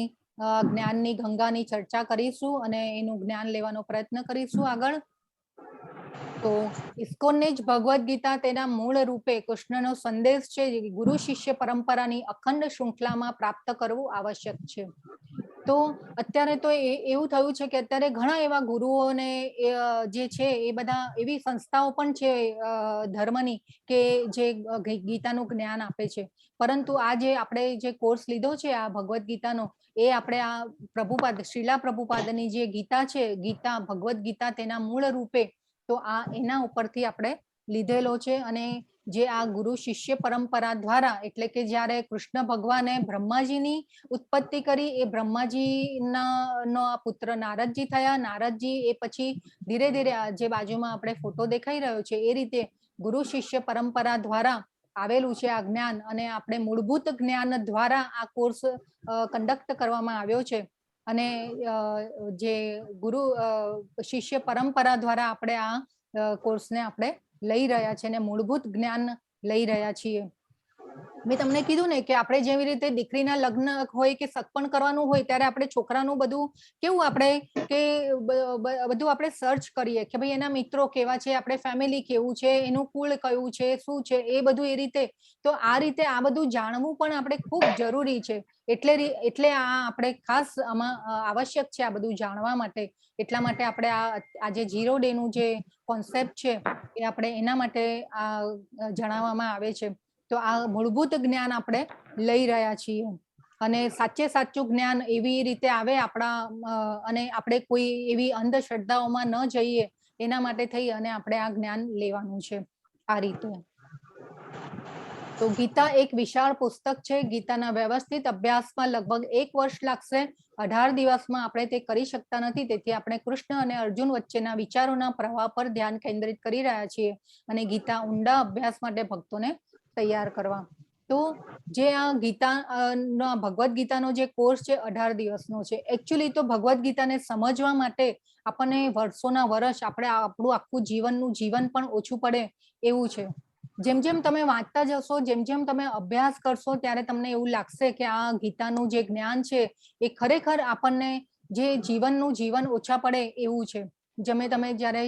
જ્ઞાનની ગંગાની ચર્ચા કરીશું અને એનું જ્ઞાન લેવાનો પ્રયત્ન કરીશું આગળ. તો ઇસ્કોનને જ ભગવદ્ ગીતા તેના મૂળ રૂપે કૃષ્ણનો સંદેશ છે જે ગુરુ શિષ્ય પરંપરાની અખંડ શૃંખલામાં પ્રાપ્ત કરવું આવશ્યક છે. તો અત્યારે તો એવું થયું છે કે અત્યારે ઘણા એવા ગુરુઓને જે છે એ બધા એવી સંસ્થાઓ પણ છે ધર્મની કે જે ગીતાનું જ્ઞાન આપે છે, પરંતુ આ જે આપણે જે કોર્સ લીધો છે આ ભગવદ્ ગીતાનો, એ આપણે આ પ્રભુપાદ શ્રીલા પ્રભુપાદની જે ગીતા છે, ગીતા ભગવદ્ ગીતા તેના મૂળ રૂપે, તો આ એના ઉપરથી આપણે લીધેલો છે. અને જે આ ગુરુ શિષ્ય પરંપરા દ્વારા, એટલે કે જ્યારે કૃષ્ણ ભગવાને બ્રહ્માજીની ઉત્પત્તિ કરી, એ બ્રહ્માજીના નો આ પુત્ર નારદજી થયા. નારદજી એ પછી ધીરે ધીરે જે બાજુમાં આપણે ફોટો દેખાઈ રહ્યો છે એ રીતે ગુરુ શિષ્ય પરંપરા દ્વારા આવેલું છે આ જ્ઞાન. અને આપણે મૂળભૂત જ્ઞાન દ્વારા આ કોર્સ કન્ડક્ટ કરવામાં આવ્યો છે. અને જે ગુરુ શિષ્ય પરંપરા દ્વારા આપણે આ કોર્સને આપણે લઈ રહ્યા છીએ અને મૂળભૂત જ્ઞાન લઈ રહ્યા છીએ. મેં તમને કીધું ને કે આપણે જેવી રીતે દીકરીના લગ્ન હોય કે સગપણ કરવાનું હોય ત્યારે આપણે છોકરાનું બધું કેવું આપણે કે બધું આપણે સર્ચ કરીએ કે ભાઈ એના મિત્રો કેવા છે, આપણે ફેમિલી કેવું છે, એનું કુળ કયું છે, શું છે, એ બધું એ રીતે. તો આ રીતે આ બધું જાણવું પણ આપણે ખૂબ જરૂરી છે. એટલે આ આપણે ખાસ આમાં આવશ્યક છે આ બધું જાણવા માટે. એટલા માટે આપણે આ જે 0 ડે નું જે કોન્સેપ્ટ છે એ આપણે એના માટે આ જણાવવામાં આવે છે. તો આ મૂળભૂત જ્ઞાન આપણે લઈ રહ્યા છીએ અને સાચે સાચું જ્ઞાન એવી રીતે આવે આપણા, અને આપણે કોઈ એવી અંધશ્રદ્ધાઓમાં ન જઈએ એના માટે થઈ અને આપણે આ જ્ઞાન લેવાનું છે આ રીતે. તો ગીતા એક વિશાળ પુસ્તક છે. ગીતાના વ્યવસ્થિત અભ્યાસમાં લગભગ 1 વર્ષ લાગશે. 18 દિવસમાં આપણે તે કરી શકતા નથી. તેથી આપણે કૃષ્ણ અને અર્જુન વચ્ચેના વિચારોના પ્રવાહ પર ધ્યાન કેન્દ્રિત કરી રહ્યા છીએ અને ગીતા ઊંડા અભ્યાસ માટે ભક્તોને તૈયાર કરવા. તો જે આ ગીતા ભગવદ્ ગીતાનો જે કોર્સ છે 18 દિવસનો છે. એકચ્યુઅલી તો ભગવદ્ ગીતાને સમજવા માટે આપણને વર્ષોના વર્ષ, આપણે આપણું આખું જીવન પણ ઓછું પડે એવું છે. જેમ જેમ તમે વાંચતા જશો, જેમ જેમ તમે અભ્યાસ કરશો, ત્યારે તમને એવું લાગશે કે આ ગીતાનું જે જ્ઞાન છે એ ખરેખર આપણને જે જીવન ઓછા પડે એવું છે. તમે જ્યારે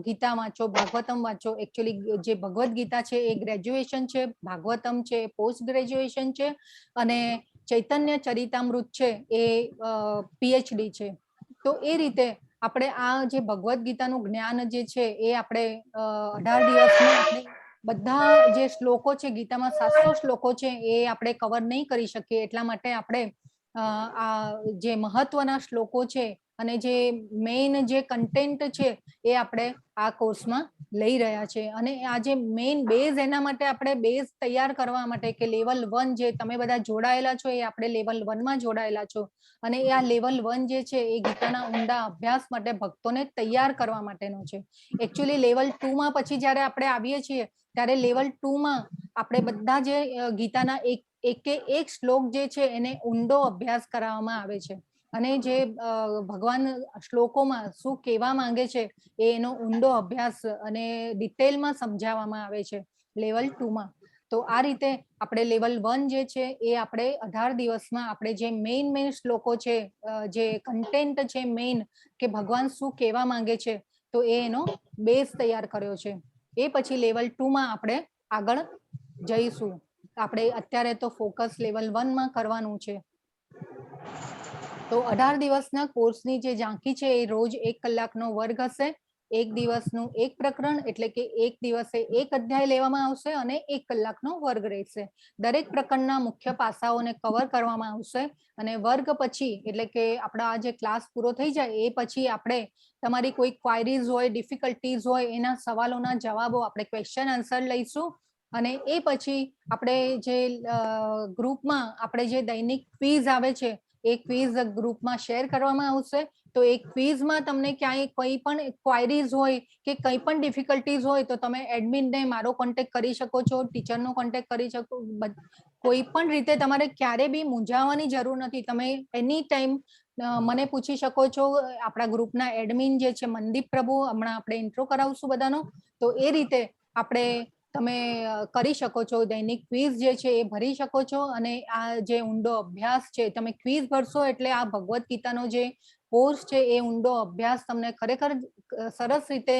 ગીતા વાંચો, ભાગવતમ વાંચો, એકચ્યુઅલી જે ભગવદ્ ગીતા છે એ ગ્રેજ્યુએશન છે, ભાગવતમ છે પોસ્ટ ગ્રેજ્યુએશન છે, અને ચૈતન્ય ચરિતામૃત છે એ PhD છે. તો એ રીતે આપણે આ જે ભગવદ્ ગીતાનું જ્ઞાન જે છે એ આપણે 18 દિવસમાં આપણે બધા જે શ્લોકો છે, ગીતામાં 700 શ્લોકો છે, એ આપણે કવર નહીં કરી શકીએ. એટલા માટે આપણે આ જે મહત્વના શ્લોકો છે અને જે મેઇન જે કન્ટેન્ટ છે એ આપણે આ કોર્સમાં લઈ રહ્યા છે. અને આ જે મેઇન બેઝ, એના માટે આપણે બેઝ તૈયાર કરવા માટે કે લેવલ 1 જે તમે બધા જોડાયેલા છો એ આપણે લેવલ 1 માં જોડાયેલા છો, અને આ લેવલ 1 જે છે એ ગીતાના ઊંડા અભ્યાસ માટે ભક્તોને તૈયાર કરવા માટેનો છે. એકચ્યુઅલી લેવલ 2 માં પછી જ્યારે આપણે આવીએ છીએ ત્યારે લેવલ 2 માં આપણે બધા જે ગીતાના એક શ્લોક જે છે એને ઊંડો અભ્યાસ કરાવવામાં આવે છે, અને જે ભગવાન શ્લોકોમાં શું કહેવા માંગે છે એનો ઊંડો અભ્યાસ અને ડિટેલમાં સમજાવવામાં આવે છે લેવલ 2 માં. તો આ રીતે આપણે લેવલ 1 જે છે એ આપણે 18 દિવસમાં આપણે જે મેઇન શ્લોકો છે, જે કન્ટેન્ટ છે મેઇન કે ભગવાન શું કહેવા માંગે છે, તો એનો બેઝ તૈયાર કર્યો છે. એ પછી લેવલ 2 માં આપણે આગળ જઈશું. આપણે અત્યારે તો ફોકસ લેવલ 1 માં કરવાનું છે. તો 18 દિવસના કોર્સની જે ઝાંખી છે એ રોજ 1 કલાકનો વર્ગ હશે. 1 દિવસનું 1 પ્રકરણ, એટલે કે 1 દિવસે 1 અધ્યાય લેવામાં આવશે અને 1 કલાકનો વર્ગ રહેશે. દરેક પ્રકરણના મુખ્ય પાસાઓને કવર કરવામાં આવશે અને વર્ગ પછી, એટલે કે આપણા આ જે ક્લાસ પૂરો થઈ જાય એ પછી આપણે તમારી કોઈ ક્વાયરીઝ હોય, ડિફિકલ્ટીઝ હોય, એના સવાલોના જવાબો આપણે ક્વેશ્ચન આન્સર લઈશું. અને એ પછી આપણે જે ગ્રુપમાં આપણે જે દૈનિક ક્વિઝ આવે છે એ ક્વિઝ ગ્રુપમાં શેર કરવામાં આવશે. તો એ ક્વિઝમાં તમને ક્યાંય કોઈ પણ ક્વાયરીઝ હોય કે કંઈ પણ ડિફિકલ્ટીઝ હોય તો તમે એડમિનને મારો કોન્ટેક્ટ કરી શકો છો, ટીચરનો કોન્ટેક્ટ કરી શકો. કોઈ પણ રીતે તમારે ક્યારે બી મૂંઝાવાની જરૂર નથી. તમે એની ટાઈમ મને પૂછી શકો છો. આપણા ગ્રુપના એડમિન જે છે મનદીપ પ્રભુ, હમણાં આપણે ઇન્ટ્રો કરાવશું બધાનો, તો એ રીતે આપણે તમે કરી શકો છો. દૈનિક ક્વિઝ જે છે એ ભરી શકો છો. અને આ જે ઊંડો અભ્યાસ છે, તમે ક્વિઝ ભરશો એટલે આ ભગવદ્ ગીતાનો જે કોર્સ છે એ ઊંડો અભ્યાસ તમને ખરેખર સરસ રીતે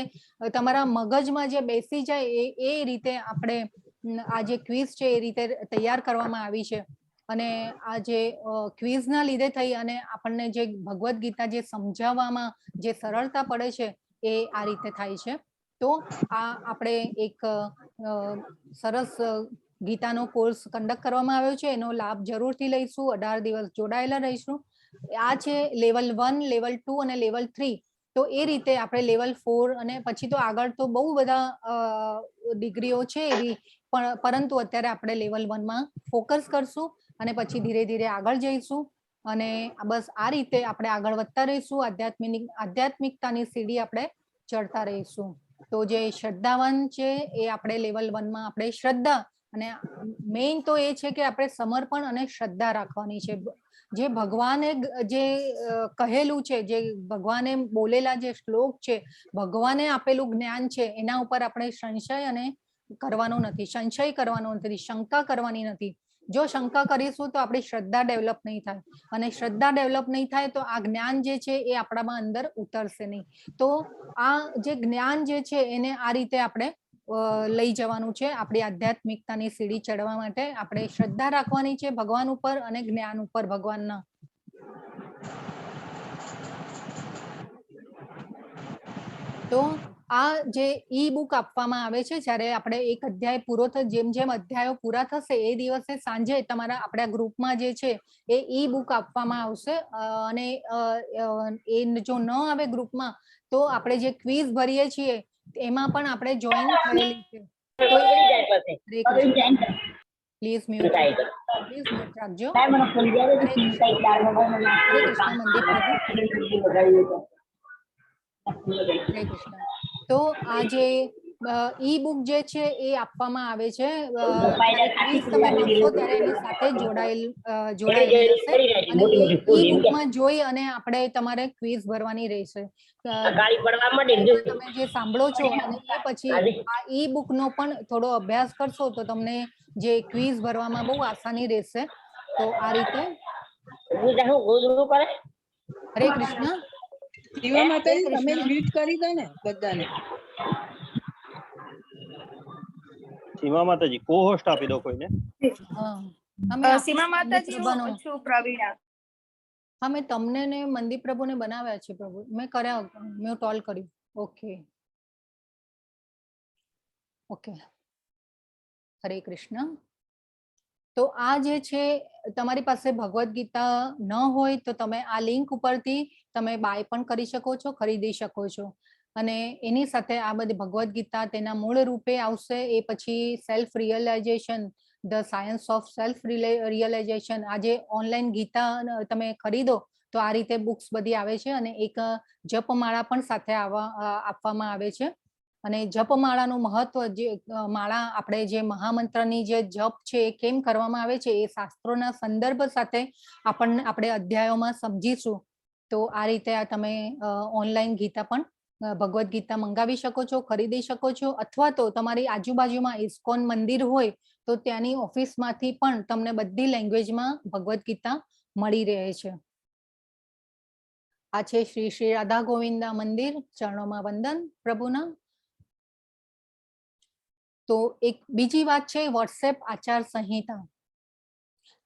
તમારા મગજમાં જે બેસી જાય એ રીતે આપણે આ જે ક્વિઝ છે એ રીતે તૈયાર કરવામાં આવી છે. અને આ જે ક્વિઝના લીધે થઈ અને આપણને જે ભગવદ્ ગીતા જે સમજાવવામાં જે સરળતા પડે છે એ આ રીતે થાય છે. તો આ આપણે એક સરસ ગીતાનો કોર્સ કન્ડક્ટ કરવામાં આવ્યો છે, એનો લાભ જરૂરથી લઈશું. 18 દિવસ જોડાયેલા રહીશું. આ છે લેવલ 1, લેવલ 2 અને લેવલ 3. તો એ રીતે આપણે લેવલ 4 અને પછી તો આગળ તો બહુ બધા ડિગ્રીઓ છે એવી, પણ પરંતુ અત્યારે આપણે લેવલ 1માં ફોકસ કરશું અને પછી ધીરે ધીરે આગળ જઈશું. અને બસ આ રીતે આપણે આગળ વધતા રહીશું. આધ્યાત્મિકતાની સીડી આપણે ચડતા રહીશું. તો જે શ્રદ્ધાવાન છે એ આપણે લેવલ 1માં આપણે શ્રદ્ધા, અને મેઇન તો એ છે કે આપણે સમર્પણ અને શ્રદ્ધા રાખવાની છે. જે ભગવાને જે કહેલું છે, જે ભગવાને બોલેલા જે શ્લોક છે, ભગવાને આપેલું જ્ઞાન છે, એના ઉપર આપણે સંશય અને કરવાનો નથી, સંશય કરવાનો નથી, શંકા કરવાની નથી. જો શંકા કરીશું તો આપણી શ્રદ્ધા ડેવલપ નહીં થાય, અને શ્રદ્ધા ડેવલપ નહીં થાય તો આ જ્ઞાન જે છે એ આપણામાં અંદર ઉતરશે નહીં. તો આ જે જ્ઞાન જે છે એને આ રીતે આપણે લઈ જવાનું છે. આપણી આધ્યાત્મિકતાની સીડી ચડવા માટે આપણે શ્રદ્ધા રાખવાની છે ભગવાન ઉપર અને જ્ઞાન ઉપર ભગવાનના. તો આ જે ઈ બુક આપવામાં આવે છે, જ્યારે આપણે એક અધ્યાય પૂરો થાય, જેમ જેમ અધ્યાયો પૂરા થશે એ દિવસે સાંજે તમારા આપણા ગ્રુપમાં જે છે એ ઈ બુક આપવામાં આવશે. અને એ જો ન આવે ગ્રુપમાં તો આપણે જે ક્વિઝ ભરીએ છીએ એમાં પણ આપણે જોઈન થયેલી છે. તો પ્લીઝ મ્યુટ રાખજો. હરે કૃષ્ણ મંદિર પ્રભુ. હરે કૃષ્ણ. તો આ જે ઈ બુક જે છે એ આપવામાં આવે છે. જ્યારે ક્વિઝ તમે ભરશો ત્યારે એની સાથે જોડાયેલી હશે, અને એ ઈ બુકમાં જોઈ અને આપણે તમારે ક્વિઝ ભરવાની રહેશે. તમે જે સાંભળો છો અને એ પછી આ ઈ બુક નો પણ થોડો અભ્યાસ કરશો તો તમને જે ક્વિઝ ભરવામાં બહુ આસાની રહેશે. તો આ રીતે. હરે કૃષ્ણ. શિવા માતાજી તમે મ્યુટ કરી દો ને બધાને. સીમા માતાજી કો હોસ્ટ આપી દો કોઈને. સીમા માતાજી હું છું પ્રવીણા. હા, મેં તમને ને મંદિર પ્રભુને બનાવ્યા છે પ્રભુ, મેં કર્યા, મેં ટોલ કર્યું. Okay okay. હરે કૃષ્ણ. તો આ જે છે તમારી પાસે ભગવદ્ ગીતા ન હોય તો તમે આ લિંક ઉપરથી તમે બાય પણ કરી શકો છો, ખરીદી શકો છો. અને એની સાથે આ બધી ભગવદ્ ગીતા તેના મૂળ રૂપે આવશે. એ પછી self realization, the science of self realization, આ જે ઓનલાઈન ગીતા તમે ખરીદો તો આ રીતે બુક્સ બધી આવે છે. અને એક જપમાળા પણ સાથે આપવામાં આવે છે. અને જપમાળાનું મહત્વ, જે માળા આપણે જે મહામંત્રની જે જપ છે એ કેમ કરવામાં આવે છે એ શાસ્ત્રોના સંદર્ભ સાથે આપણે અધ્યાયોમાં સમજીશું. તો આ રીતે આ તમે ઓનલાઈન ગીતા પણ ભગવદ્ ગીતા મંગાવી શકો છો, ખરીદી શકો છો, અથવા તો તમારી આજુબાજુમાં ઇસ્કોન મંદિર હોય તો ત્યાંની ઓફિસમાંથી પણ તમને બધી લેંગ્વેજમાં ભગવદ્ ગીતા મળી રહે છે. આ છે શ્રી શ્રી રાધા ગોવિંદા મંદિર, ચરણોમાં વંદન પ્રભુના. તો એક બીજી વાત છે વોટ્સએપ આચાર સંહિતા.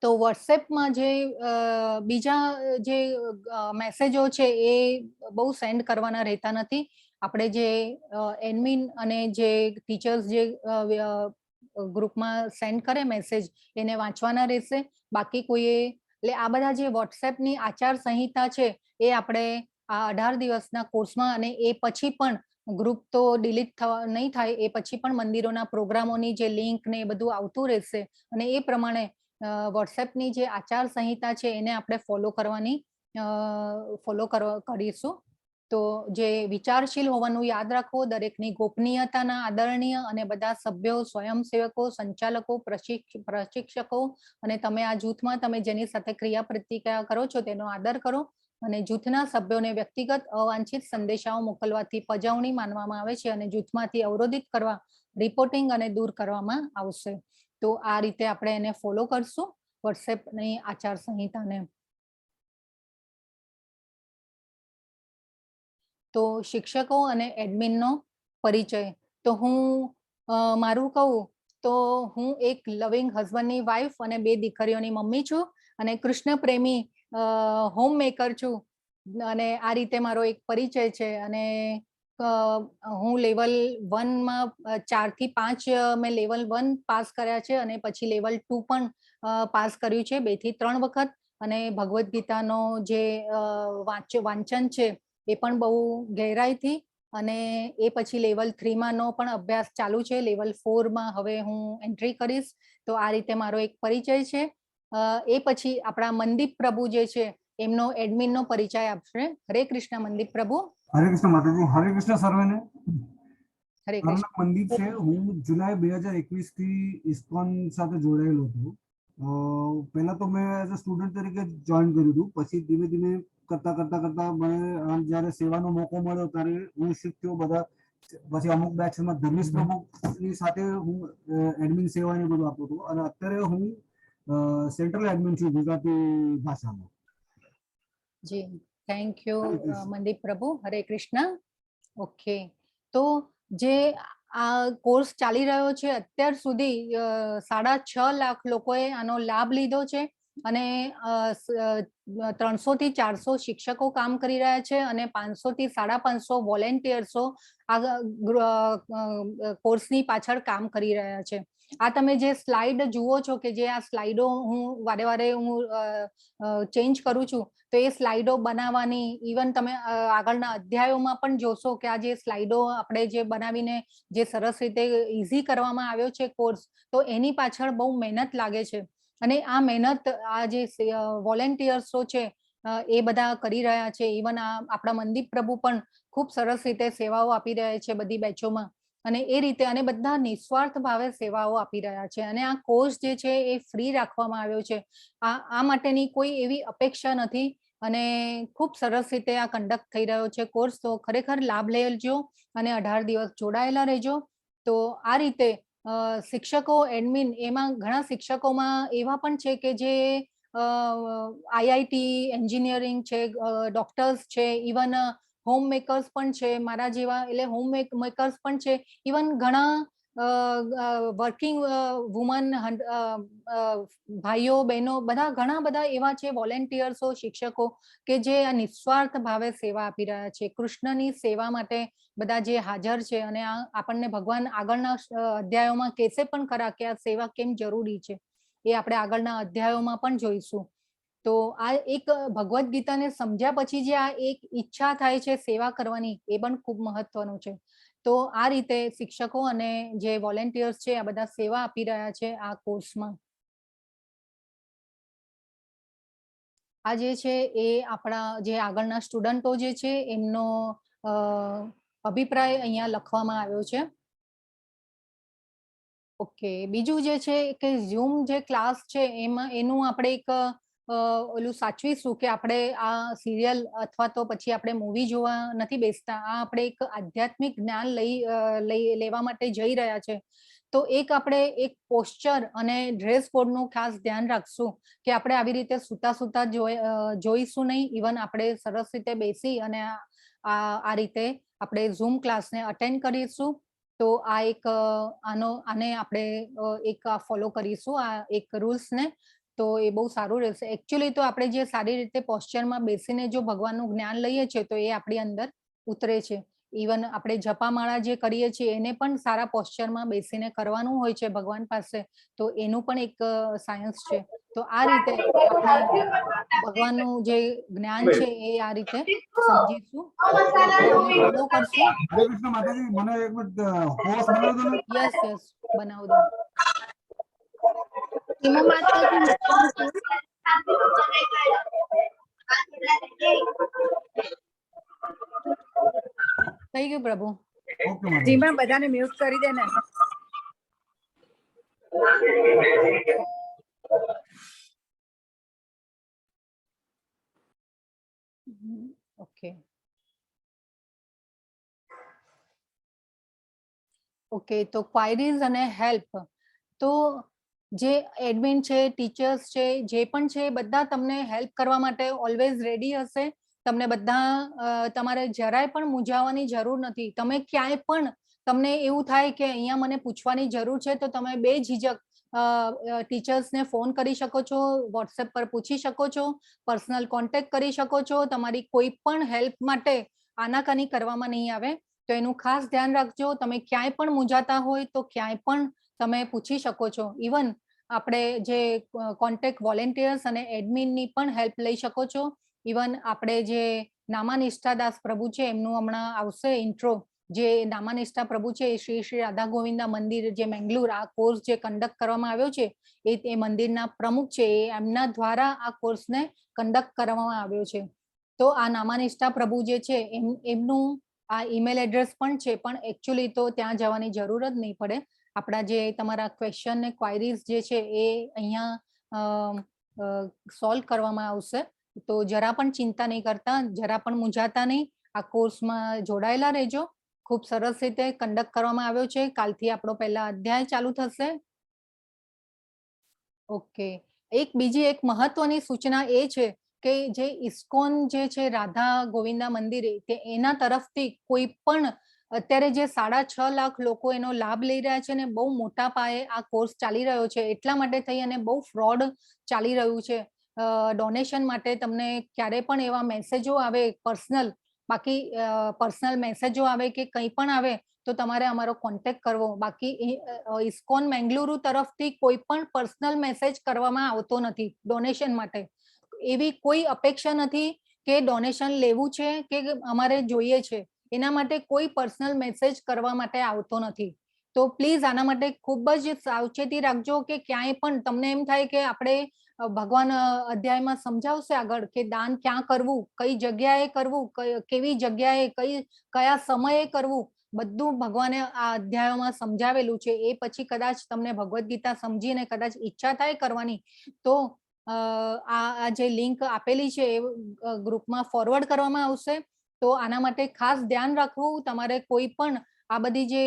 તો વોટ્સએપમાં જે બીજા જે મેસેજો છે એ બહુ સેન્ડ કરવાના રહેતા નથી. આપણે જે એડમિન અને જે ટીચર્સ જે ગ્રુપમાં સેન્ડ કરે મેસેજ એને વાંચવાના રહેશે. બાકી કોઈએ, એટલે આ બધા જે વોટ્સએપની આચાર સંહિતા છે એ આપણે આ 18 દિવસના કોર્સમાં, અને એ પછી પણ ગ્રુપ તો ડિલીટ નહીં થાય, એ પછી પણ મંદિરોના પ્રોગ્રામોની જે લિંક ને એ બધું આવતું રહેશે. અને એ પ્રમાણે વોટ્સએપની જે આચાર સંહિતા છે એને આપણે કરીશું. તો જે વિચારશીલ હોવાનું યાદ રાખો, દરેકની ગોપનીયતાના આદરણીય, અને બધા સભ્યો, સ્વયંસેવકો, સંચાલકો, પ્રશિક્ષકો અને તમે આ જૂથમાં તમે જેની સાથે ક્રિયા પ્રતિક્રિયા કરો છો તેનો આદર કરો. અને જૂથના સભ્યોને વ્યક્તિગત અવાંછિત સંદેશાઓ મોકલવાથી પજવણી માનવામાં આવે છે અને જૂથમાંથી અવરોધિત કરવા, રિપોર્ટિંગ અને દૂર કરવામાં આવશે. તો આ રીતે આપણે એને ફોલો કરશું વોટ્સએપની આચાર સંહિતાને. તો શિક્ષકો અને એડમિનનો પરિચય. તો હું મારું કહું તો હું એક લવિંગ હસબન્ડની વાઇફ અને 2 દીકરીઓની મમ્મી છું અને કૃષ્ણ પ્રેમી હોમ મેકર છું અને આ રીતે મારો એક પરિચય છે. અને હું લેવલ 1 માં 4 થી 5 મેં લેવલ 1 પાસ કર્યા છે અને પછી લેવલ 2 પણ પાસ કર્યું છે 2 થી 3 વખત. અને ભગવદ્ ગીતાનો જે વાંચન છે એ પણ બહુ ગહેરાઈથી, અને એ પછી લેવલ 3 માંનો પણ અભ્યાસ ચાલુ છે. લેવલ 4 માં હવે હું એન્ટ્રી કરીશ. તો આ રીતે મારો એક પરિચય છે. એ પછી આપણા મનદીપ પ્રભુ જે છે એમનો એડમિન નો પરિચય આપશે. હરે કૃષ્ણ મનદીપ પ્રભુ. હરે કૃષ્ણ માતાજી. હરે કૃષ્ણ સર્વેને. હરે મારું કૃષ્ણ. નામ મનદીપ છે. હું જુલાઈ 2021 થી ઇસ્કોન સાથે જોડાયેલો હતો. પહેલા તો મેં એઝ અ સ્ટુડન્ટ તરીકે જોઈન કર્યું હતું. પછી ધીમે ધીમે કરતા મને જ્યારે સેવાનો મોકો મળ્યો ત્યારે હું શીખ્યો બધા. પછી અમુક બેચમાં ધર્મેશ પ્રભુની સાથે હું એડમિન સેવાને બધું આપતો હતો અને અત્યારે હું સેન્ટ્રલ એડમિન છું ગુજરાતી ભાષામાં. જી થેન્ક યુ મનદીપ પ્રભુ. હરે કૃષ્ણ. ઓકે, તો જે આ કોર્સ ચાલી રહ્યો છે અત્યાર સુધી 6.5 લાખ લોકોએ આનો લાભ લીધો છે અને 300 થી 400 શિક્ષકો કામ કરી રહ્યા છે અને 500 થી 550 વોલેન્ટિયર્સો આ કોર્સની પાછળ કામ કરી રહ્યા છે. આ તમે જે સ્લાઇડ જુઓ છો કે જે આ સ્લાઇડો હું વારે હું ચેન્જ કરું છું, તો એ સ્લાઇડો બનાવવાની, ઇવન તમે આગળના અધ્યાયોમાં પણ જોશો કે આ જે સ્લાઇડો આપણે જે બનાવીને જે સરસ રીતે ઇઝી કરવામાં આવ્યો છે કોર્સ, તો એની પાછળ બહુ મહેનત લાગે છે. અને આ મહેનત આ જે વોલેન્ટિયર્સો છે એ બધા કરી રહ્યા છે. ઇવન આપણા મનદીપ પ્રભુ પણ ખૂબ સરસ રીતે સેવાઓ આપી રહ્યા છે બધી બેચોમાં, અને એ રીતે અને બધા નિસ્વાર્થ ભાવે સેવાઓ આપી રહ્યા છે. અને આ કોર્સ જે છે એ ફ્રી રાખવામાં આવ્યો છે. આ માટેની કોઈ એવી અપેક્ષા નથી અને ખૂબ સરસ રીતે આ કન્ડક્ટ થઈ રહ્યો છે કોર્સ. તો ખરેખર લાભ લેજો અને 18 દિવસ જોડાયેલા રહેજો. તો આ રીતે શિક્ષકો એડમિન, એમાં ઘણા શિક્ષકોમાં એવા પણ છે કે જે આઈઆઈટી એન્જિનિયરિંગ છે, ડોક્ટર્સ છે, ઇવન હોમ મેકર્સ પણ છે મારા જેવા, એટલે હોમ મેકર્સ પણ છે. ઇવન ઘણા વર્કિંગ વુમન ભાઈઓ બહેનો બધા ઘણા બધા એવા છે વોલેન્ટિયર્સો, શિક્ષકો કે જે આ નિસ્વાર્થ ભાવે સેવા આપી રહ્યા છે. કૃષ્ણની સેવા માટે બધા જે હાજર છે. અને આપણને ભગવાન આગળના અધ્યાયોમાં કહેશે પણ ખરા કે આ સેવા કેમ જરૂરી છે, એ આપણે આગળના અધ્યાયોમાં પણ જોઈશું. તો આ એક ભગવદ્ ગીતાને સમજ્યા પછી જે આ એક ઈચ્છા થાય છે સેવા કરવાની, એ પણ ખૂબ મહત્વનું છે. તો આ રીતે શિક્ષકો અને જે વોલેન્ટિયર્સ છે આ બધા સેવા આપી રહ્યા છે આ કોર્સમાં. આ જે છે એ આપણા જે આગળના સ્ટુડન્ટો જે છે એમનો અભિપ્રાય અહીંયા લખવામાં આવ્યો છે. ઓકે, બીજું જે છે કે ઝૂમ જે ક્લાસ છે એમાં એનું આપણે એક ઓલું સાચવીશું કે આપણે આ સિરિયલ અથવા તો પછી આપણે મૂવી જોવા નથી બેસતા. આ આપણે એક આધ્યાત્મિક જ્ઞાન લેવા માટે જઈ રહ્યા છે. તો એક આપણે એક પોસ્ચર અને ડ્રેસ કોડનું ખાસ ધ્યાન રાખશું કે આપણે આવી રીતે સુતા જોઈશું નહીં. ઇવન આપણે સરસ રીતે બેસી અને આ રીતે આપણે ઝૂમ ક્લાસને અટેન્ડ કરીશું. તો આ એક આને આપણે એક ફોલો કરીશું, આ એક રૂલ્સને. તો એ બહુ સારું રહેશે. એકચ્યુઅલી તો આપણે જે સારી રીતે પોસ્ચરમાં બેસીને જો ભગવાનનું જ્ઞાન લઈએ છીએ તો એ આપણી અંદર ઉતરે છે. ઇવન આપણે જપામાળા જે કરીએ છીએ એને પણ સારા પોસ્ચરમાં બેસીને કરવાનું હોય છે ભગવાન પાસે. તો એનું પણ એક સાયન્સ છે. તો આ રીતે આપણે ભગવાનનું જે જ્ઞાન છે એ આ રીતે સમજીશું. ફોલો કરશું. હરે કૃષ્ણ માતાજી. મને એક મિનિટ હોસ્ટ બનાવી દો ને. યસ બનાવ દો. સીમા માતાજી થઈ ગયું પ્રભુ. ઓકે માતાજી. સીમા બધાને મ્યુટ કરી દે ને. ઓકે ઓકે, તો ક્વાયરીઝ અને હેલ્પ. તો જે એડમિન છે, ટીચર્સ છે, જે પણ છે, બધા તમને હેલ્પ કરવા માટે ઓલવેઝ રેડી હશે. તમને બધા તમારે જરાય પણ મૂંઝાવાની જરૂર નથી. તમે ક્યાંય પણ તમને એવું થાય કે અહીંયા મને પૂછવાની જરૂર છે તો તમે બેઝિઝક ટીચર્સને ફોન કરી શકો છો, વોટ્સએપ પર પૂછી શકો છો, પર્સનલ કોન્ટેક્ટ કરી શકો છો. તમારી કોઈ પણ હેલ્પ માટે આનાકાની કરવામાં નહીં આવે. તો એનું ખાસ ધ્યાન રાખજો. તમે ક્યાંય પણ મૂંઝાતા હોય તો ક્યાંય પણ તમે પૂછી શકો છો. ઇવન આપણે જે કોન્ટેક્ટ વોલેન્ટિયર્સ અને એડમિનની પણ હેલ્પ લઈ શકો છો. ઇવન આપણે જે નામાનિષ્ઠા દાસ પ્રભુ છે એમનું હમણાં આવશે ઇન્ટ્રો. જે નામાનિષ્ઠા પ્રભુ છે એ શ્રી શ્રી રાધા ગોવિંદા મંદિર જે મેંગલુર આ કોર્સ જે કન્ડક્ટ કરવામાં આવ્યો છે એ મંદિરના પ્રમુખ છે, એ એમના દ્વારા આ કોર્સને કન્ડક્ટ કરવામાં આવ્યો છે. તો આ નામાનિષ્ઠા પ્રભુ જે છે એમનું આ ઈમેલ એડ્રેસ પણ છે, પણ એકચ્યુઅલી તો ત્યાં જવાની જરૂર જ નહીં પડે. આપણા જે તમારા ક્વેશ્ચન ને ક્વાયરીઝ જે છે એ અહીંયા સોલ્વ કરવામાં આવશે. તો જરા પણ ચિંતા નહીં કરતા, જરા પણ મૂંઝાતા નહીં. આ કોર્સમાં જોડાયેલા રહેજો. ખૂબ સરસ રીતે કન્ડક્ટ કરવામાં આવ્યો છે. કાલથી આપણો પહેલા અધ્યાય ચાલુ થશે. ઓકે, બીજી એક મહત્વની સૂચના એ છે કે જે ઇસ્કોન જે છે રાધા ગોવિંદા મંદિરે તે એના તરફથી કોઈ પણ અત્યારે જે 6.5 લાખ લોકો એનો લાભ લઈ રહ્યા છે ને બહુ મોટા પાયે આ કોર્સ ચાલી રહ્યો છે. એટલા માટે થઈ અને બહુ ફ્રોડ ચાલી રહ્યું છે. ડોનેશન માટે તમને ક્યારે પણ એવા મેસેજો આવે પર્સનલ, બાકી પર્સનલ મેસેજો આવે કે કંઈ પણ આવે તો તમારે અમારો કોન્ટેક્ટ કરવો. બાકી ઇસ્કોન મેંગલુરુ તરફથી કોઈ પણ પર્સનલ મેસેજ કરવામાં આવતો નથી ડોનેશન માટે. એવી કોઈ અપેક્ષા નથી કે ડોનેશન લેવું છે કે અમારે જોઈએ છે, એના માટે કોઈ પર્સનલ મેસેજ કરવા માટે આવતો નથી. તો પ્લીઝ આના માટે ખૂબ જ સાવચેતી રાખજો કે ક્યાંય પણ તમને એમ થાય કે આપણે ભગવાન અધ્યાયમાં સમજાવશે આગળ કે દાન ક્યાં કરવું, કઈ જગ્યાએ કરવું, કેવી જગ્યાએ, કયા સમયે કરવું, બધું ભગવાને આ અધ્યાયોમાં સમજાવેલું છે. એ પછી કદાચ તમને ભગવદ્ ગીતા સમજીને કદાચ ઈચ્છા થાય કરવાની તો આ જે લિંક આપેલી છે એ ગ્રુપમાં ફોરવર્ડ કરવામાં આવશે. તો આના માટે ખાસ ધ્યાન રાખવું. તમારે કોઈ પણ આ બધી જે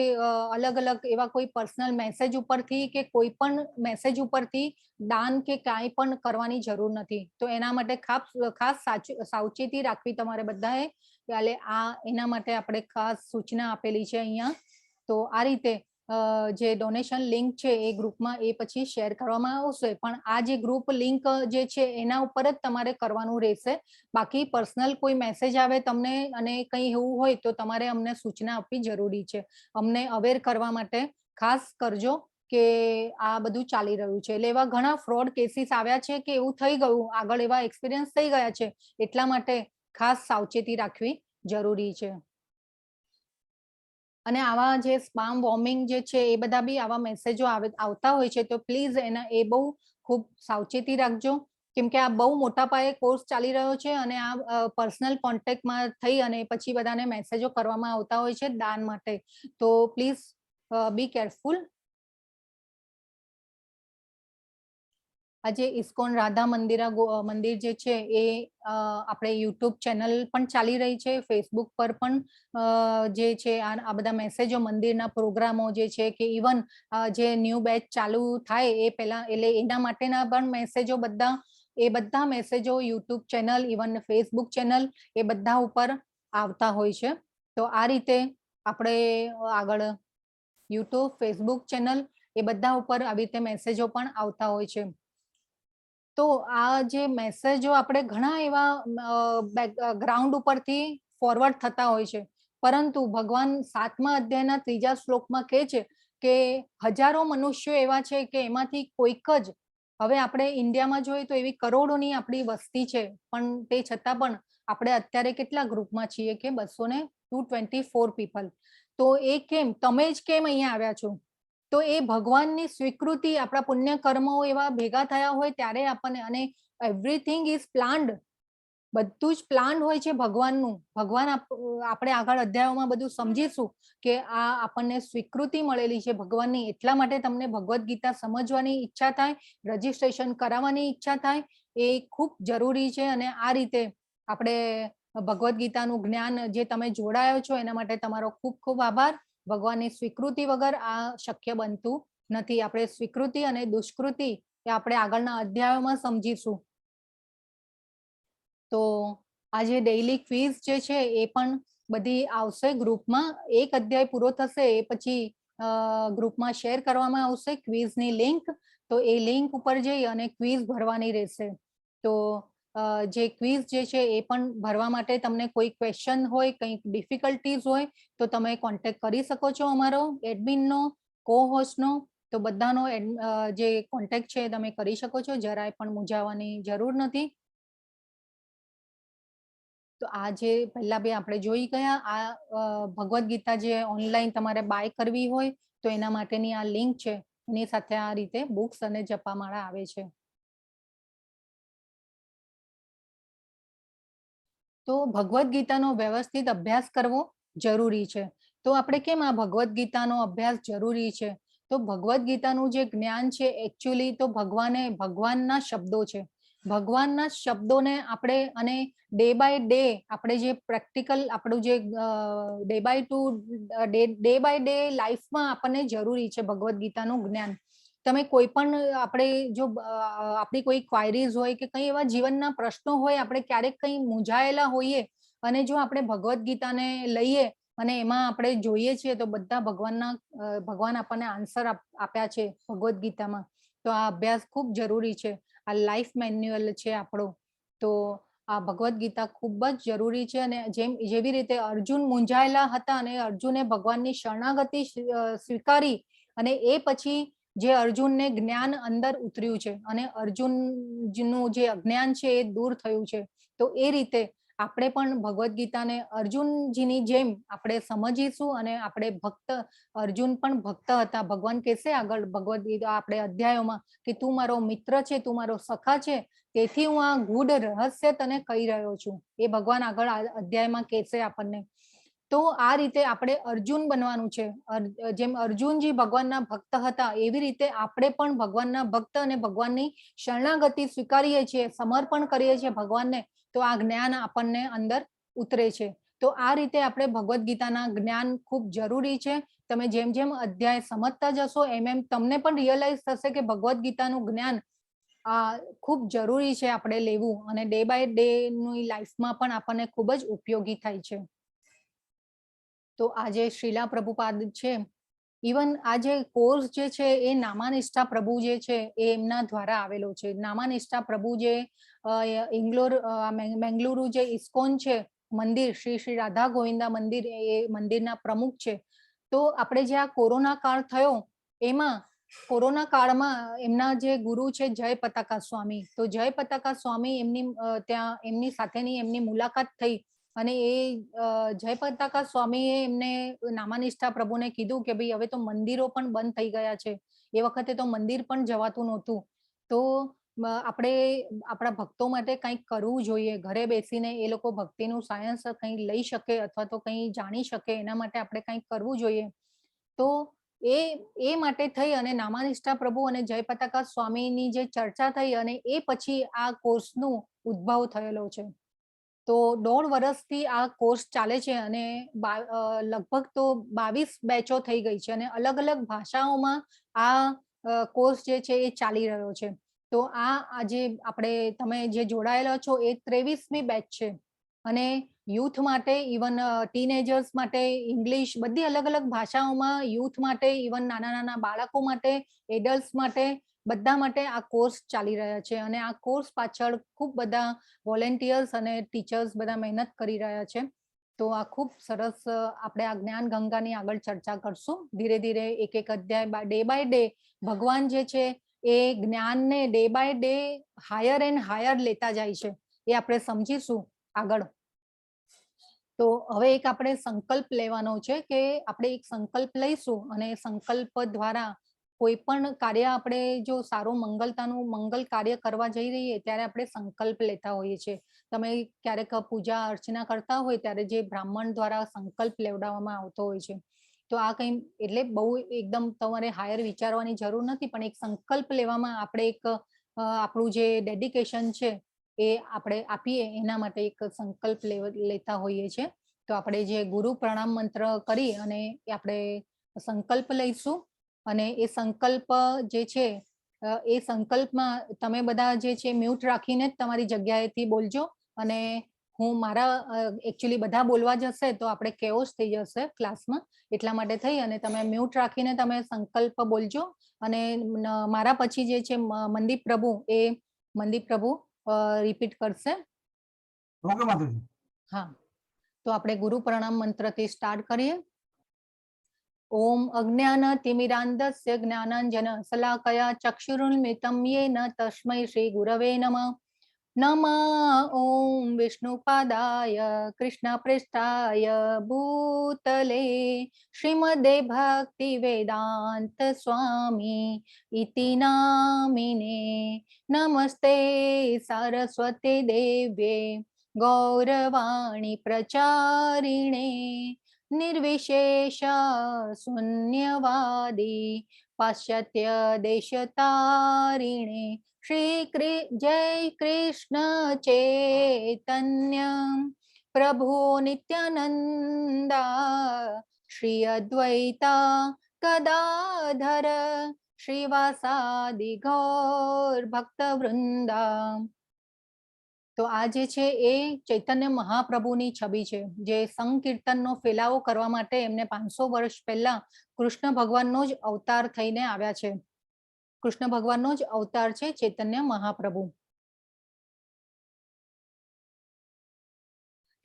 અલગ અલગ એવા કોઈ પર્સનલ મેસેજ ઉપરથી કે કોઈ પણ મેસેજ ઉપરથી દાન કે કાંઈ પણ કરવાની જરૂર નથી. તો એના માટે ખાસ સાવચેતી રાખવી તમારે બધાએ. એટલે એના માટે આપણે ખાસ સૂચના આપેલી છે અહીંયા. તો આ રીતે જે ડોનેશન લિંક છે એ ગ્રુપમાં એ પછી શેર કરવામાં આવશે. પણ આ જે ગ્રુપ લિંક જે છે એના ઉપર જ તમારે કરવાનું રહેશે. બાકી પર્સનલ કોઈ મેસેજ આવે તમને અને કંઈ એવું હોય તો તમારે અમને સૂચના આપવી જરૂરી છે. અમને અવેર કરવા માટે ખાસ કરજો કે આ બધું ચાલી રહ્યું છે. એટલે એવા ઘણા ફ્રોડ કેસીસ આવ્યા છે કે એવું થઈ ગયું, આગળ એવા એક્સપિરિયન્સ થઈ ગયા છે. એટલા માટે ખાસ સાવચેતી રાખવી જરૂરી છે. અને આવા જે સ્પામ વોર્મિંગ જે છે એ બધા બી આવા મેસેજો આવતા હોય છે તો પ્લીઝ એ બહુ ખૂબ સાવચેતી રાખજો. કેમ કે આ બહુ મોટા પાયે કોર્સ ચાલી રહ્યો છે અને આ પર્સનલ કોન્ટેક્ટમાં થઈ અને પછી બધાને મેસેજો કરવામાં આવતા હોય છે દાન માટે. તો પ્લીઝ બી કેરફુલ. આજે ઇસ્કોન રાધા મંદિર જે છે એ આપણે યુટ્યુબ ચેનલ પણ ચાલી રહી છે, ફેસબુક પર પણ જે છે આ બધા મેસેજો મંદિરના પ્રોગ્રામો જે છે કે ઇવન જે ન્યૂ બેચ ચાલુ થાય એ પહેલા એટલે એના માટેના પણ મેસેજો બધા મેસેજો YouTube channel even Facebook channel એ બધા ઉપર આવતા હોય છે. તો આ રીતે આપણે આગળ યુટ્યુબ ફેસબુક ચેનલ એ બધા ઉપર આવી રીતે મેસેજો પણ આવતા હોય છે. તો આ જે મેસેજો આપણે ઘણા એવા ગ્રાઉન્ડ ઉપરથી ફોરવર્ડ થતા હોય છે, પરંતુ ભગવાન 7મા અધ્યાયના 3જા શ્લોકમાં કહે છે કે હજારો મનુષ્યો એવા છે કે એમાંથી કોઈક જ, હવે આપણે ઇન્ડિયામાં જોઈએ તો એવી કરોડોની આપણી વસ્તી છે, પણ તે છતાં પણ આપણે અત્યારે કેટલા ગ્રુપમાં છીએ કે 224 પીપલ. તો એ કેમ, તમે જ કેમ અહીંયા આવ્યા છો? તો એ ભગવાનની સ્વીકૃતિ, આપણા પુણ્ય કર્મો એવા ભેગા થયા હોય ત્યારે આપણને, અને એવરીથિંગ ઇઝ પ્લાન્ડ, બધું જ પ્લાન હોય છે ભગવાનનું. ભગવાન આપણે આગળ અધ્યાયોમાં બધું સમજીશું કે આ આપણને સ્વીકૃતિ મળેલી છે ભગવાનની. એટલા માટે તમને ભગવદ્ ગીતા સમજવાની ઈચ્છા થાય, રજીસ્ટ્રેશન કરાવવાની ઈચ્છા થાય, એ ખૂબ જરૂરી છે. અને આ રીતે આપણે ભગવદ્ ગીતાનું જ્ઞાન જે તમે જોડાયો છો એના માટે તમારો ખૂબ ખૂબ આભાર. ભગવાનની સ્વીકૃતિ વગર આ શક્ય બનતું નથી. આપણે સ્વીકૃતિ અને દુષ્કૃતિ એ આપણે આગળના અધ્યાયોમાં સમજીશું. તો આ જે ડેઇલી ક્વિઝ જે છે એ પણ બધી આવશે ગ્રુપમાં. એક અધ્યાય પૂરો થશે એ પછી ગ્રુપમાં શેર કરવામાં આવશે ક્વિઝની લિંક. તો એ લિંક ઉપર જઈ અને ક્વિઝ ભરવાની રહેશે. તો જે ક્વિઝ જે છે એ પણ ભરવા માટે તમને કોઈ ક્વેશ્ચન હોય, કંઈક ડિફિકલ્ટીઝ હોય તો તમે કોન્ટેક્ટ કરી શકો છો અમારો એડમિનનો, કો હોસ્ટનો. તો બધાનો જે કોન્ટેક્ટ છે તમે કરી શકો છો, જરાય પણ મૂંઝાવાની જરૂર નથી. તો આ જે પહેલા બે આપણે જોઈ ગયા, આ ભગવદ્ ગીતા જે ઓનલાઈન તમારે બાય કરવી હોય તો એના માટેની આ લિંક છે, એની સાથે આ રીતે બુક્સ અને જપામાળા આવે છે. તો ભગવદ્ ગીતાનો વ્યવસ્થિત અભ્યાસ કરવો જરૂરી છે. તો આપણે કેમ આ ભગવદ્ ગીતાનો અભ્યાસ જરૂરી છે? તો ભગવદ્ ગીતાનું જે જ્ઞાન છે એકચ્યુઅલી તો ભગવાનના શબ્દો છે. ભગવાનના શબ્દોને આપણે અને ડે બાય ડે આપણે જે પ્રેક્ટિકલ આપણું જે ડે બાય ડે લાઈફમાં આપણને જરૂરી છે ભગવદ્ ગીતાનું જ્ઞાન. તમે કોઈ પણ આપણે જો આપણી કોઈ ક્વાયરીઝ હોય કે કંઈ એવા જીવનના પ્રશ્નો હોય, આપણે ક્યારેક કંઈ મૂંઝાયેલા હોઈએ અને જો આપણે ભગવદ્ ગીતાને લઈએ અને એમાં આપણે જોઈએ છીએ તો બધા ભગવાન આપણને આન્સર આપ્યા છે ભગવદ્ ગીતામાં. તો આ અભ્યાસ ખૂબ જરૂરી છે. આ લાઈફ મેન્યુઅલ છે આપણો. તો આ ભગવદ્ ગીતા ખૂબ જ જરૂરી છે. અને જેવી રીતે અર્જુન મૂંઝાયેલા હતા અને અર્જુને ભગવાનની શરણાગતિ સ્વીકારી અને એ પછી જે અર્જુનને જ્ઞાન અંદર ઉતર્યું છે અને અર્જુનનું જે અજ્ઞાન છે એ દૂર થયું છે. તો એ રીતે આપણે પણ ભગવદ્ ગીતાને અર્જુનજીની જેમ આપણે સમજીશું અને આપણે અર્જુન પણ ભક્ત હતા. ભગવાન કહેશે આગળ ભગવદ્ ગીતા આપણે અધ્યાયોમાં કે તું મારો મિત્ર છે, તું મારો સખા છે, તેથી હું આ ગૂઢ રહસ્ય તને કહી રહ્યો છું. એ ભગવાન આગળ અધ્યાયમાં કહેશે આપણને. તો આ રીતે આપણે અર્જુન બનવાનું છે. જેમ અર્જુનજી ભગવાનના ભક્ત હતા એવી રીતે આપણે પણ ભગવાનના ભક્ત અને ભગવાનની શરણાગતિ સ્વીકારીએ છીએ, સમર્પણ કરીએ છીએ ભગવાનને. તો આ જ્ઞાન આપણને અંદર ઉતરે છે. તો આ રીતે આપણે ભગવદ્ ગીતાના જ્ઞાન ખૂબ જરૂરી છે. તમે જેમ જેમ અધ્યાય સમજતા જશો એમ એમ તમને પણ રિયલાઇઝ થશે કે ભગવદ્ ગીતાનું જ્ઞાન ખૂબ જરૂરી છે આપણે લેવું, અને ડે બાય ડે ની લાઈફમાં પણ આપણને ખૂબ જ ઉપયોગી થાય છે. તો આજે શ્રીલા પ્રભુપાદ છે, ઇવન આ જે કોર્સ જે છે એ નામાનિષ્ઠા પ્રભુ જે છે એ એમના દ્વારા આવેલો છે. નામાનિષ્ઠા પ્રભુ જે બેંગલુરુ જે ઇસ્કોન છે મંદિર, શ્રી શ્રી રાધા ગોવિંદા મંદિર, એ મંદિરના પ્રમુખ છે. તો આપણે જે આ કોરોના કાળ થયો એમાં કોરોના કાળમાં એમના જે ગુરુ છે જય પતાકા સ્વામી, તો જય પતાકા સ્વામી ત્યાં એમની સાથેની એમની મુલાકાત થઈ અને એ જય પતાકા સ્વામીએ એમને નામાનિષ્ઠા પ્રભુને કીધું કે ભાઈ હવે તો મંદિરો પણ બંધ થઈ ગયા છે, એ વખતે તો મંદિર પણ જવાતું નહોતું. તો આપણે આપણા ભક્તો માટે કંઈક કરવું જોઈએ. ઘરે બેસીને એ લોકો ભક્તિનું સાયન્સ કંઈ લઈ શકે અથવા તો કંઈ જાણી શકે એના માટે આપણે કંઈક કરવું જોઈએ. તો એ માટે થઈ અને નામાનિષ્ઠા પ્રભુ અને જય પતાકા સ્વામીની જે ચર્ચા થઈ અને એ પછી આ કોર્સનું ઉદ્ભવ થયેલો છે. તો 1.5 વર્ષથી આ કોર્સ ચાલે છે અને લગભગ તો 22 બેચો થઈ ગઈ છે અને અલગ અલગ ભાષાઓમાં આ કોર્સ જે છે એ ચાલી રહ્યો છે. તો આજે તમે જે જોડાયેલા છો એ 23મી બેચ છે અને યુથ માટે, ઇવન ટીનેજર્સ માટે ઇંગ્લિશ, બધી અલગ અલગ ભાષાઓમાં યુથ માટે, ઇવન નાના નાના બાળકો માટે, એડલ્ટ્સ માટે, બધા માટે આ કોર્સ ચાલી રહ્યા છે. અને આ કોર્સ પાછળ ખૂબ બધા વોલેન્ટિયર્સ અને ટીચર્સ બધા મહેનત કરી રહ્યા છે. તો આ ખૂબ સરસ આપણે આ જ્ઞાન ગંગાની આગળ ચર્ચા કરશું. ધીરે ધીરે એક એક અધ્યાય ડે બાય ડે ભગવાન જે છે એ જ્ઞાનને day by day higher and higher લેતા જાય છે, એ આપણે સમજીશું આગળ. તો હવે એક આપણે સંકલ્પ લેવાનો છે કે આપણે એક સંકલ્પ લઈશું અને સંકલ્પ દ્વારા કોઈ પણ કાર્ય આપણે જો સારું મંગલ કાર્ય કરવા જઈ રહીએ ત્યારે આપણે સંકલ્પ લેતા હોઈએ છીએ. તમે ક્યારેક પૂજા અર્ચના કરતા હોય ત્યારે જે બ્રાહ્મણ દ્વારા સંકલ્પ લેવડાવવામાં આવતો હોય છે. તો આ કંઈ એટલે બહુ એકદમ તમારે હાયર વિચારવાની જરૂર નથી, પણ એક સંકલ્પ લેવામાં આપણે એક આપણું જે ડેડિકેશન છે એ આપણે આપીએ એના માટે એક સંકલ્પ લેતા હોઈએ છીએ. તો આપણે જે ગુરુ પ્રણામ મંત્ર કરી અને આપણે સંકલ્પ લઈશું અને એ સંકલ્પ જે છે એ સંકલ્પમાં તમે બધા જે છે મ્યુટ રાખીને જ તમારી જગ્યાએથી બોલજો અને હું મારા એકચ્યુઅલી બધા બોલવા જશે તો આપણે કેઓસ થઈ જશે ક્લાસમાં, એટલા માટે થઈ અને તમે મ્યુટ રાખીને તમે સંકલ્પ બોલજો. અને મારા પછી જે છે મનદીપ પ્રભુ, એ મનદીપ પ્રભુ રિપીટ કરશે. ઓકે માતાજી. હા, તો આપણે ગુરુ પ્રણામ મંત્રથી સ્ટાર્ટ કરીએ. ઓમ અજ્ઞાન તિમિરાંધસ્ય જ્ઞાનાંજન શલાકયા ચક્ષુરુન્મિલિतं येन તસ્मै શ્રી ગુરવે નમઃ. નમઃ ઓમ વિષ્ણુપાદાય કૃષ્ણપ્રેષ્ઠાય ભૂતલે શ્રીમદે ભક્તિ વેદાંત સ્વામી ઇતિ નામિને. નમસ્તે સરસ્વતી દેવ્યે ગૌરવાણી પ્રચારિણે નિર્વિશેષ શૂન્યવાદી પાશ્ચાત્ય દેશતારિણે. જય કૃષ્ણ ચૈતન્ય પ્રભુ નિત્યાનંદા શ્રી અદ્વૈતા ગદાધર શ્રીવાસાદિ ગૌર ભક્ત વૃંદા. તો આ જે છે એ ચૈતન્ય મહાપ્રભુની છબી છે, જે સંકીર્તનનો ફેલાવો કરવા માટે એમને 500 વર્ષ પહેલા કૃષ્ણ ભગવાનનો જ અવતાર થઈને આવ્યા છે. કૃષ્ણ ભગવાનનો જ અવતાર છે ચૈતન્ય મહાપ્રભુ.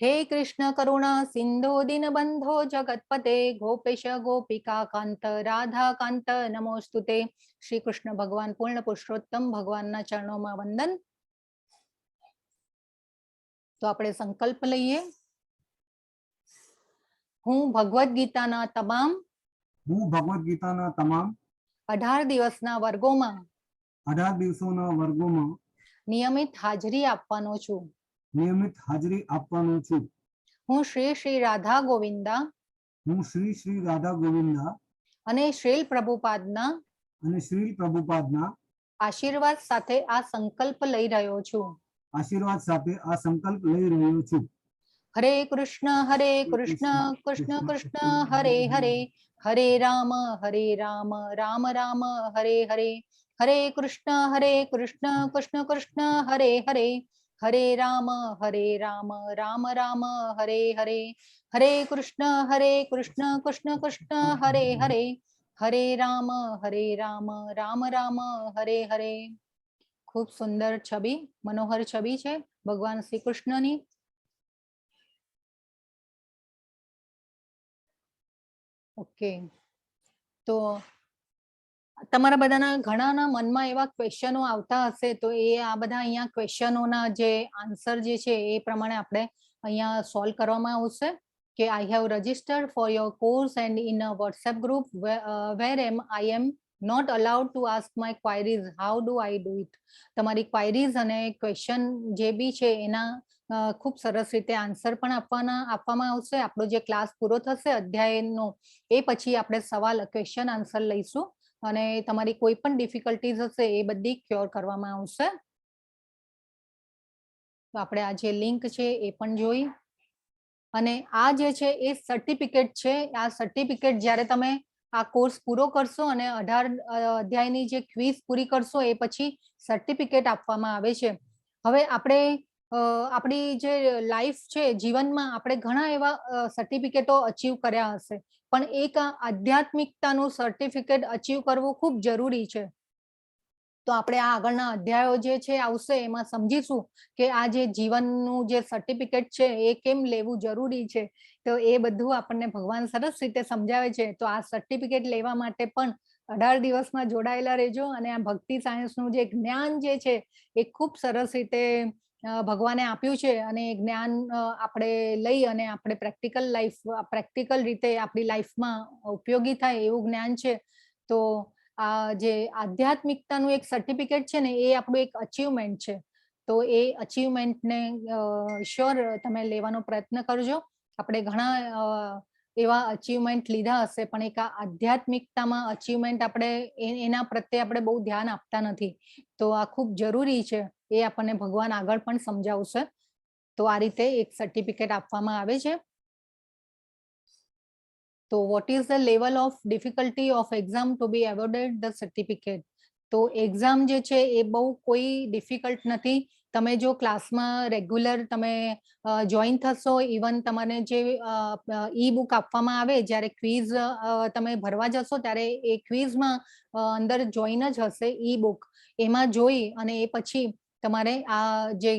હે કૃષ્ણ કરુણા સિંધુ દીનબંધો જગતપતે ગોપેશ ગોપિકા કાંત રાધા કાંત નમોસ્તુતે. શ્રી કૃષ્ણ ભગવાન પૂર્ણ પુરુષોત્તમ ભગવાનના ચરણોમાં વંદન. તો આપણે સંકલ્પ લઈએ. હું ભગવદ ગીતાના તમામ 18 દિવસના વર્ગોમાં નિયમિત હાજરી આપવાનો છું. હું શ્રી શ્રી રાધા ગોવિંદા અને શ્રીલ પ્રભુપાદના આશીર્વાદ સાથે આ સંકલ્પ લઈ રહ્યો છું. હરે કૃષ્ણ કૃષ્ણ કૃષ્ણ હરે હરે, હરે રામ રામ રામ હરે હરે. હરે કૃષ્ણ કૃષ્ણ કૃષ્ણ હરે હરે, હરે રામ રામ રામ હરે હરે. હરે કૃષ્ણ કૃષ્ણ કૃષ્ણ હરે હરે, હરે રામ રામ રામ હરે હરે. ખૂબ સુંદર છબી, મનોહર છબી છે ભગવાન શ્રી કૃષ્ણની. ઓકે, તો તમારા બધાના ઘણાના મનમાં એવા ક્વેશ્ચનો આવતા હશે, તો એ આ બધા અહીંયા ક્વેશ્ચનોના જે આન્સર જે છે એ પ્રમાણે આપણે અહીંયા સોલ્વ કરવામાં આવશે. કે I have registered for your course and in a WhatsApp group where I am not allowed to ask my queries. How do I do it? તમારી ક્વાયરીઝ અને ક્વેશ્ચન જે બી છે એના ખૂબ સરસ રીતે આન્સર પણ આપવામાં આવશે. આપણો જે ક્લાસ પૂરો થશે અધ્યાયનો એ પછી આપણે સવાલ ક્વેશ્ચન આન્સર લઈશું અને તમારી કોઈ પણ ડિફિકલ્ટીઝ હશે એ બધી ક્યોર કરવામાં આવશે. તો આપણે આ જે લિંક છે એ પણ જોઈ. અને આ જે છે એ સર્ટિફિકેટ છે. આ સર્ટિફિકેટ જ્યારે તમે આ કોર્સ પૂરો કરશો અને 18 અધ્યાયની જે ક્વિઝ પૂરી કરશો એ પછી સર્ટિફિકેટ આપવામાં આવે છે. હવે આપણે આપણી જે લાઈફ છે જીવનમાં આપણે ઘણા એવા સર્ટિફિકેટો અચીવ કર્યા હશે, પણ એક આધ્યાત્મિકતાનું સર્ટિફિકેટ અચીવ કરવું ખૂબ જરૂરી છે. તો આપણે આ આગળના અધ્યાયો જે છે આવશે એમાં સમજીશું કે આ જે જીવનનું જે સર્ટિફિકેટ છે એ કેમ લેવું જરૂરી છે. તો એ બધું આપણને ભગવાન સરસ રીતે સમજાવે છે. તો આ સર્ટિફિકેટ લેવા માટે પણ 18 દિવસમાં જોડાયેલા રહેજો. અને આ ભક્તિ સાયન્સનું જે જ્ઞાન જે છે એ ખૂબ સરસ રીતે ભગવાને આપ્યું છે અને એ જ્ઞાન આપણે લઈ અને આપણે પ્રેક્ટિકલ રીતે આપણી લાઈફમાં ઉપયોગી થાય એવું જ્ઞાન છે. તો આ જે આધ્યાત્મિકતાનું એક સર્ટિફિકેટ છે ને એ આપણું એક અચીવમેન્ટ છે. તો એ અચીવમેન્ટને શ્યોર તમે લેવાનો પ્રયત્ન કરજો. આપણે ઘણા એવા અચીવમેન્ટ લીધા હશે, પણ એક આધ્યાત્મિકતામાં અચીવમેન્ટ આપણે એના પ્રત્યે આપણે બહુ ધ્યાન આપતા નથી. તો આ ખૂબ જરૂરી છે, એ આપણને ભગવાન આગળ પણ સમજાવશે. તો આ રીતે એક સર્ટિફિકેટ આપવામાં આવે છે. તો what is the level of difficulty of exam to be awarded the certificate? તો એક્ઝામ જે છે એ બહુ કોઈ ડિફિકલ્ટ નથી. તમે જો ક્લાસમાં રેગ્યુલર તમે જોઈન થશો, ઇવન તમને જે ઈ બુક આપવામાં આવે જ્યારે ક્વિઝ તમે ભરવા જશો ત્યારે એ ક્વિઝમાં અંદર જોઈન જ હશે ઈ બુક, એમાં જોઈ અને એ પછી તમારે આ જે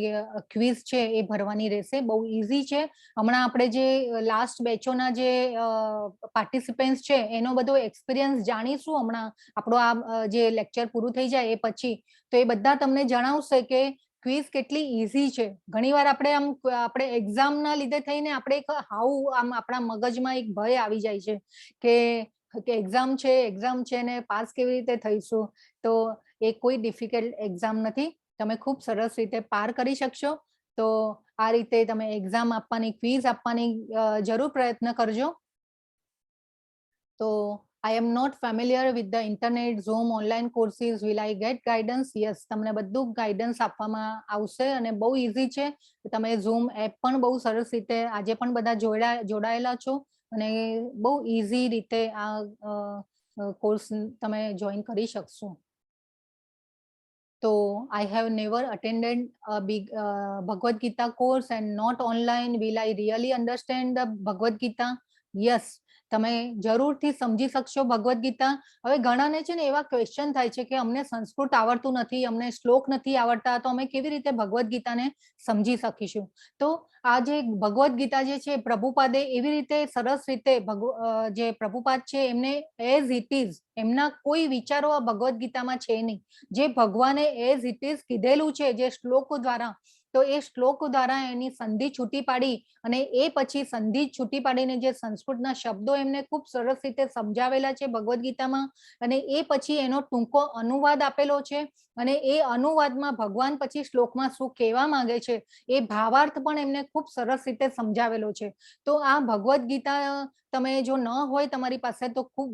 ક્વિઝ છે એ ભરવાની રહેશે. બહુ ઈઝી છે. હમણાં આપણે જે લાસ્ટ બેચોના જે પાર્ટિસિપન્ટ્સ છે એનો બધો એક્સપિરિયન્સ જાણીશું હમણાં આપણો આ જે લેક્ચર પૂરું થઈ જાય એ પછી. તો એ બધા તમને જણાવશે કે ક્વિઝ કેટલી ઈઝી છે. ઘણીવાર આપણે એક્ઝામના લીધે થઈને આપણે એક આમ આપણા મગજમાં એક ભય આવી જાય છે કે એક્ઝામ છે ને પાસ કેવી રીતે થઈશું. તો એ કોઈ ડિફિકલ્ટ એક્ઝામ નથી, તમે ખૂબ સરસ રીતે પાર કરી શકશો. તો આ રીતે તમે એક્ઝામ આપવાની, ક્વિઝ આપવાની જરૂર પ્રયત્ન કરજો. તો I am not familiar with the internet, Zoom, online courses. Will I get guidance? Yes, તમને બધું ગાઈડન્સ આપવામાં આવશે અને બહુ ઈઝી છે. તમે Zoom એપ પણ બહુ સરસ રીતે આજે પણ બધા જોડાયેલા છો અને બહુ ઈઝી રીતે આ કોર્સ તમે જોઈન કરી શકશો. તો I have never attended a big Bhagavad Gita course and not online. Will I really understand the Bhagavad Gita? Yes, તમે જરૂરથી સમજી શકશો ભગવદ્ ગીતા. હવે ઘણાને છે ને એવા ક્વેશ્ચન થાય છે કે અમને સંસ્કૃત આવડતું નથી, અમને શ્લોક નથી આવડતા, તો અમે કેવી રીતે ભગવદ્ ગીતાને સમજી શકીશું. તો આ જે ભગવદ્ ગીતા જે છે પ્રભુપાદે એવી રીતે સરસ રીતે જે પ્રભુપાદ છે એમને એઝ ઇટ ઇઝ, એમના કોઈ વિચારો આ ભગવદ્ ગીતામાં છે નહીં. જે ભગવાને એઝ ઇટ ઇઝ કીધેલું છે જે શ્લોકો દ્વારા, તો એ શ્લોક દ્વારા એની સંધિ છૂટી પાડી અને એ પછી સંધિ છૂટી પાડીને જે સંસ્કૃતના શબ્દો એમને ખૂબ સરસ રીતે સમજાવેલા છે ભગવદ્ ગીતામાં, અને એ પછી એનો ટૂંકો અનુવાદ આપેલો છે અને એ અનુવાદમાં ભગવાન પછી શ્લોકમાં શું કહેવા માંગે છે એ ભાવાર્થ પણ એમને ખૂબ સરસ રીતે સમજાવેલો છે. તો આ ભગવદ્ ગીતા તમે જો ન હોય તમારી પાસે તો ખૂબ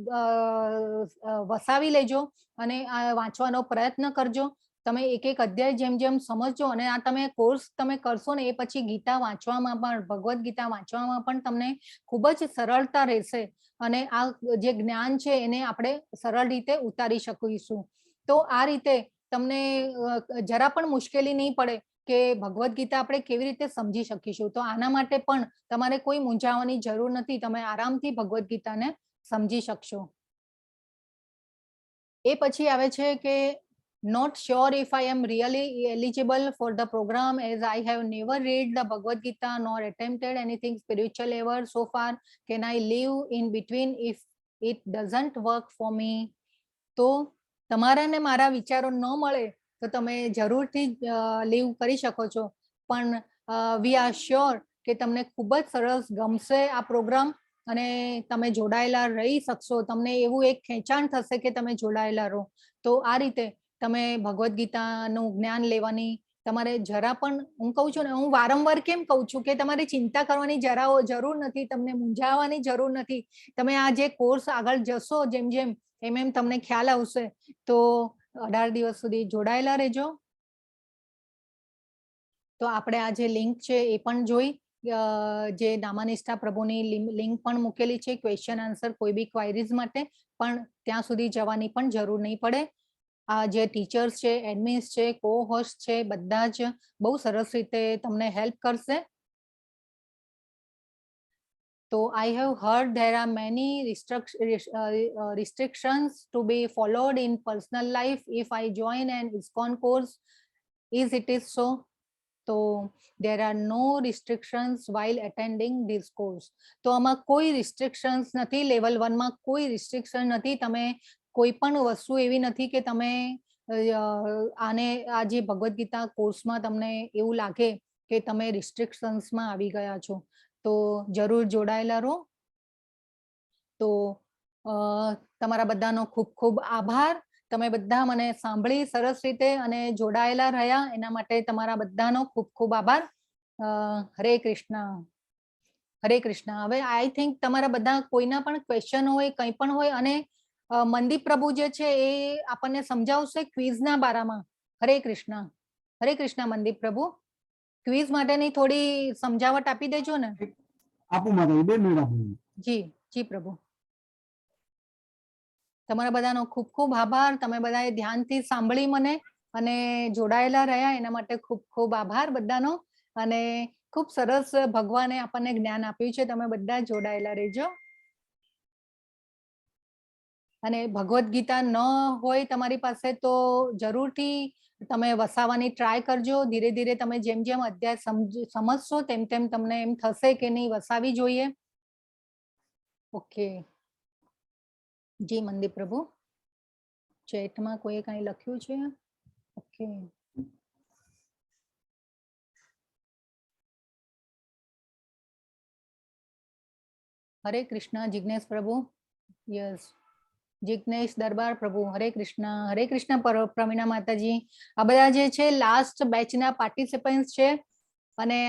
વસાવી લેજો અને આ વાંચવાનો પ્રયત્ન કરજો. તમે એક એક અધ્યાય જેમ જેમ સમજજો અને આ તમે કોર્સ તમે કરશો ને એ પછી ગીતા વાંચવામાં પણ, ભગવદ્ ગીતા વાંચવામાં પણ તમને ખૂબ જ સરળતા રહેશે અને આ જે જ્ઞાન છે એને આપણે સરળ રીતે ઉતારી શકીશું. તો આ રીતે તમને જરા પણ મુશ્કેલી નહીં પડે કે ભગવદ્ ગીતા આપણે કેવી રીતે સમજી શકીશું. તો આના માટે પણ તમારે કોઈ મૂંઝાવાની જરૂર નથી, તમે આરામથી ભગવદ્ ગીતાને સમજી શકશો. એ પછી આવે છે કે not sure if I am really eligible for the program as I have never read the Bhagavad Gita nor attempted anything spiritual ever so far. Can I live in between if it doesn't work for me? તો તમારા ને મારા વિચારો ન મળે તો તમે જરૂરથી લીવ કરી શકો છો, પણ વી આર શ્યોર કે તમને ખૂબ જ સરસ ગમશે આ પ્રોગ્રામ અને તમે જોડાયેલા રહી શકશો. તમને એવું એક ખેંચાણ થશે કે તમે જોડાયેલા રહો. તો આ રીતે તમે ભગવદ્ ગીતાનું જ્ઞાન લેવાની તમારે જરા પણ, હું કહું છું ને, હું વારંવાર કેમ કહું છું કે તમારે ચિંતા કરવાની જરા જરૂર નથી, તમને મૂંઝાવાની જરૂર નથી. તમે આ જે કોર્સ આગળ જશો જેમ જેમ એમ એમ તમને ખ્યાલ આવશે. તો 18 દિવસ સુધી જોડાયેલા રહેજો. તો આપણે આ જે લિંક છે એ પણ જોઈ, જે નામાનિષ્ઠા પ્રભુની લિંક પણ મૂકેલી છે ક્વેશ્ચન આન્સર કોઈ બી ક્વાયરીઝ માટે, પણ ત્યાં સુધી જવાની પણ જરૂર નહીં પડે. આ જે ટીચર્સ છે, એડમિન્સ છે, કો હોસ્ટ છે, બધા જ બહુ સરસ રીતે તમને હેલ્પ કરશે. તો I have heard there are many restrictions to be followed in personal life if I join an ISKCON course. Is it is so? તો there are no restrictions while attending this course. તો આમાં કોઈ restrictions નથી. Level 1 માં કોઈ restriction નથી. તમે કોઈ પણ વસ્તુ એવી નથી કે તમે આને આ જે ભગવદ્ ગીતા કોર્સમાં તમને એવું લાગે કે તમે રિસ્ટ્રિક્શન્સમાં આવી ગયા છો. તો જરૂર જોડાયેલા રહો. તો તમારા બધાનો ખૂબ ખૂબ આભાર. તમે બધા મને સાંભળી સરસ રીતે અને જોડાયેલા રહ્યા એના માટે તમારા બધાનો ખૂબ ખૂબ આભાર. હરે કૃષ્ણ, હરે કૃષ્ણ. હવે આઈ થિંક તમારા બધા કોઈના પણ ક્વેશ્ચન હોય, કંઈ પણ હોય, અને મંદીપ પ્રભુ જે છે એ આપણને સમજાવશે ક્વિઝના બારામાં. હરે કૃષ્ણ, હરે કૃષ્ણ. મંદીપ પ્રભુ, ક્વિઝ માટેની થોડી સમજાવટ આપી દેજો ને. આપું માતાજી, 2 મિનિટ આપું. જી જી પ્રભુ. તમારા બધાનો ખૂબ ખૂબ આભાર. તમે બધાએ ધ્યાનથી સાંભળી મને અને જોડાયેલા રહ્યા એના માટે ખૂબ ખૂબ આભાર બધાનો. અને ખૂબ સરસ ભગવાને આપણને જ્ઞાન આપ્યું છે. તમે બધા જોડાયેલા રહેજો. અને ભગવદ્ ગીતા ન હોય તમારી પાસે તો જરૂરથી તમે વસાવવાની ટ્રાય કરજો. ધીરે ધીરે તમે જેમ જેમ અધ્યાય સમજશો તેમ તેમ તમને એમ થશે કે નહીં વસાવી જોઈએ. ઓકે જી મંદિર પ્રભુ, ચેટમાં કોઈ કઈ લખ્યું છે? ઓકે હરે કૃષ્ણ જિજ્ઞેશ પ્રભુ. યસ જિજ્ઞેશ દરબાર પ્રભુ. હરે કૃષ્ણ પ્રવીણા માતાજી. આ બધા જે છે લાસ્ટ બેચના પાર્ટિસિપન્ટ્સ છે અને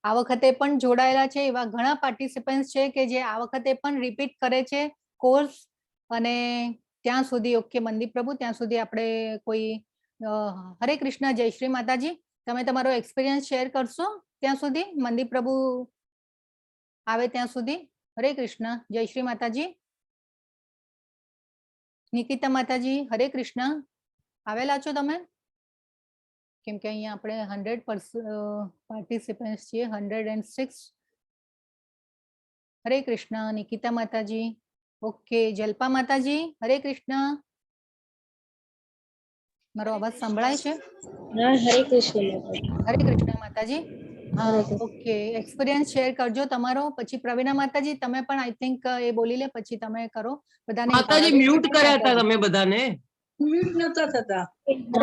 આ વખતે પણ જોડાયેલા છે. એવા ઘણા પાર્ટિસિપન્ટ્સ છે કે જે આ વખતે પણ રિપીટ કરે છે કોર્સ. અને ત્યાં સુધી ઓકે મંદિર પ્રભુ, ત્યાં સુધી આપણે કોઈ હરે કૃષ્ણ જય શ્રી માતાજી, તમે તમારો એક્સપિરિયન્સ શેર કરશો ત્યાં સુધી મંદિર પ્રભુ આવે ત્યાં સુધી. હરે કૃષ્ણ જય શ્રી માતાજી. નિકિતા માતાજી હરે કૃષ્ણ, આવેલા છો તમે? કેમ કે અહીંયા આપણે 100% પાર્ટિસિપન્ટ્સ છીએ, 106. હરે કૃષ્ણ નિકિતા માતાજી. ઓકે જલ્પા માતાજી હરે કૃષ્ણ. મારો અવાજ સંભળાય છે? હા હરે કૃષ્ણ હરે કૃષ્ણ માતાજી. હા ઓકે એક્સપિરિયન્સ શેર કરજો તમારો. પછી પ્રવીણા માતાજી તમે પણ આઈ થિંક એ બોલી લે પછી તમે કરો. બધાને માતાજી મ્યુટ કર્યા હતા તમે બધાને. મ્યુટ નતા થતા.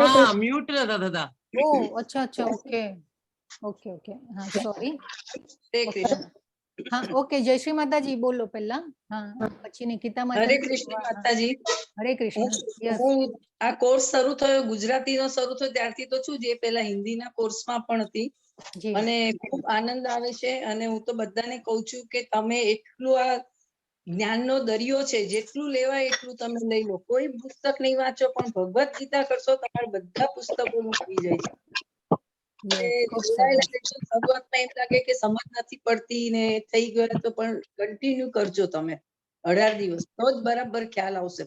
હા મ્યુટ નતા થતા. ઓહ અચ્છા અચ્છા ઓકે ઓકે ઓકે હા સોરી. હરે કૃષ્ણ. હા ઓકે જય શ્રી માતાજી બોલો પહેલા. હા પછી નિકિતા હરે માતાજી. કૃષ્ણ માતાજી. હરે કૃષ્ણ. યસ હું આ કોર્સ શરૂ થયો, ગુજરાતીનો શરૂ થયો ત્યારથી તો છું જે પેલા હિન્દીના કોર્સમાં પણ હતી. જી અને ખૂબ આનંદ આવે છે. અને હું તો બધાને કહું છું કે તમે એટલું આ જ્ઞાનનો દરિયો છે, જેટલું લેવાય એટલું તમે લઈ લો. કોઈ પુસ્તક નહીં વાંચો પણ ભગવદ્ ગીતા કરશો તમારા બધા પુસ્તકો આવી જાય છે. યસ ખૂબ જોડાયેલા સરસ. રહેજો. શરૂઆતમાં એમ લાગે કે સમજ નથી પડતી ને થઈ ગયો તો પણ કન્ટિન્યુ કરજો તમે 18 દિવસ, તો જ બરાબર ખ્યાલ આવશે.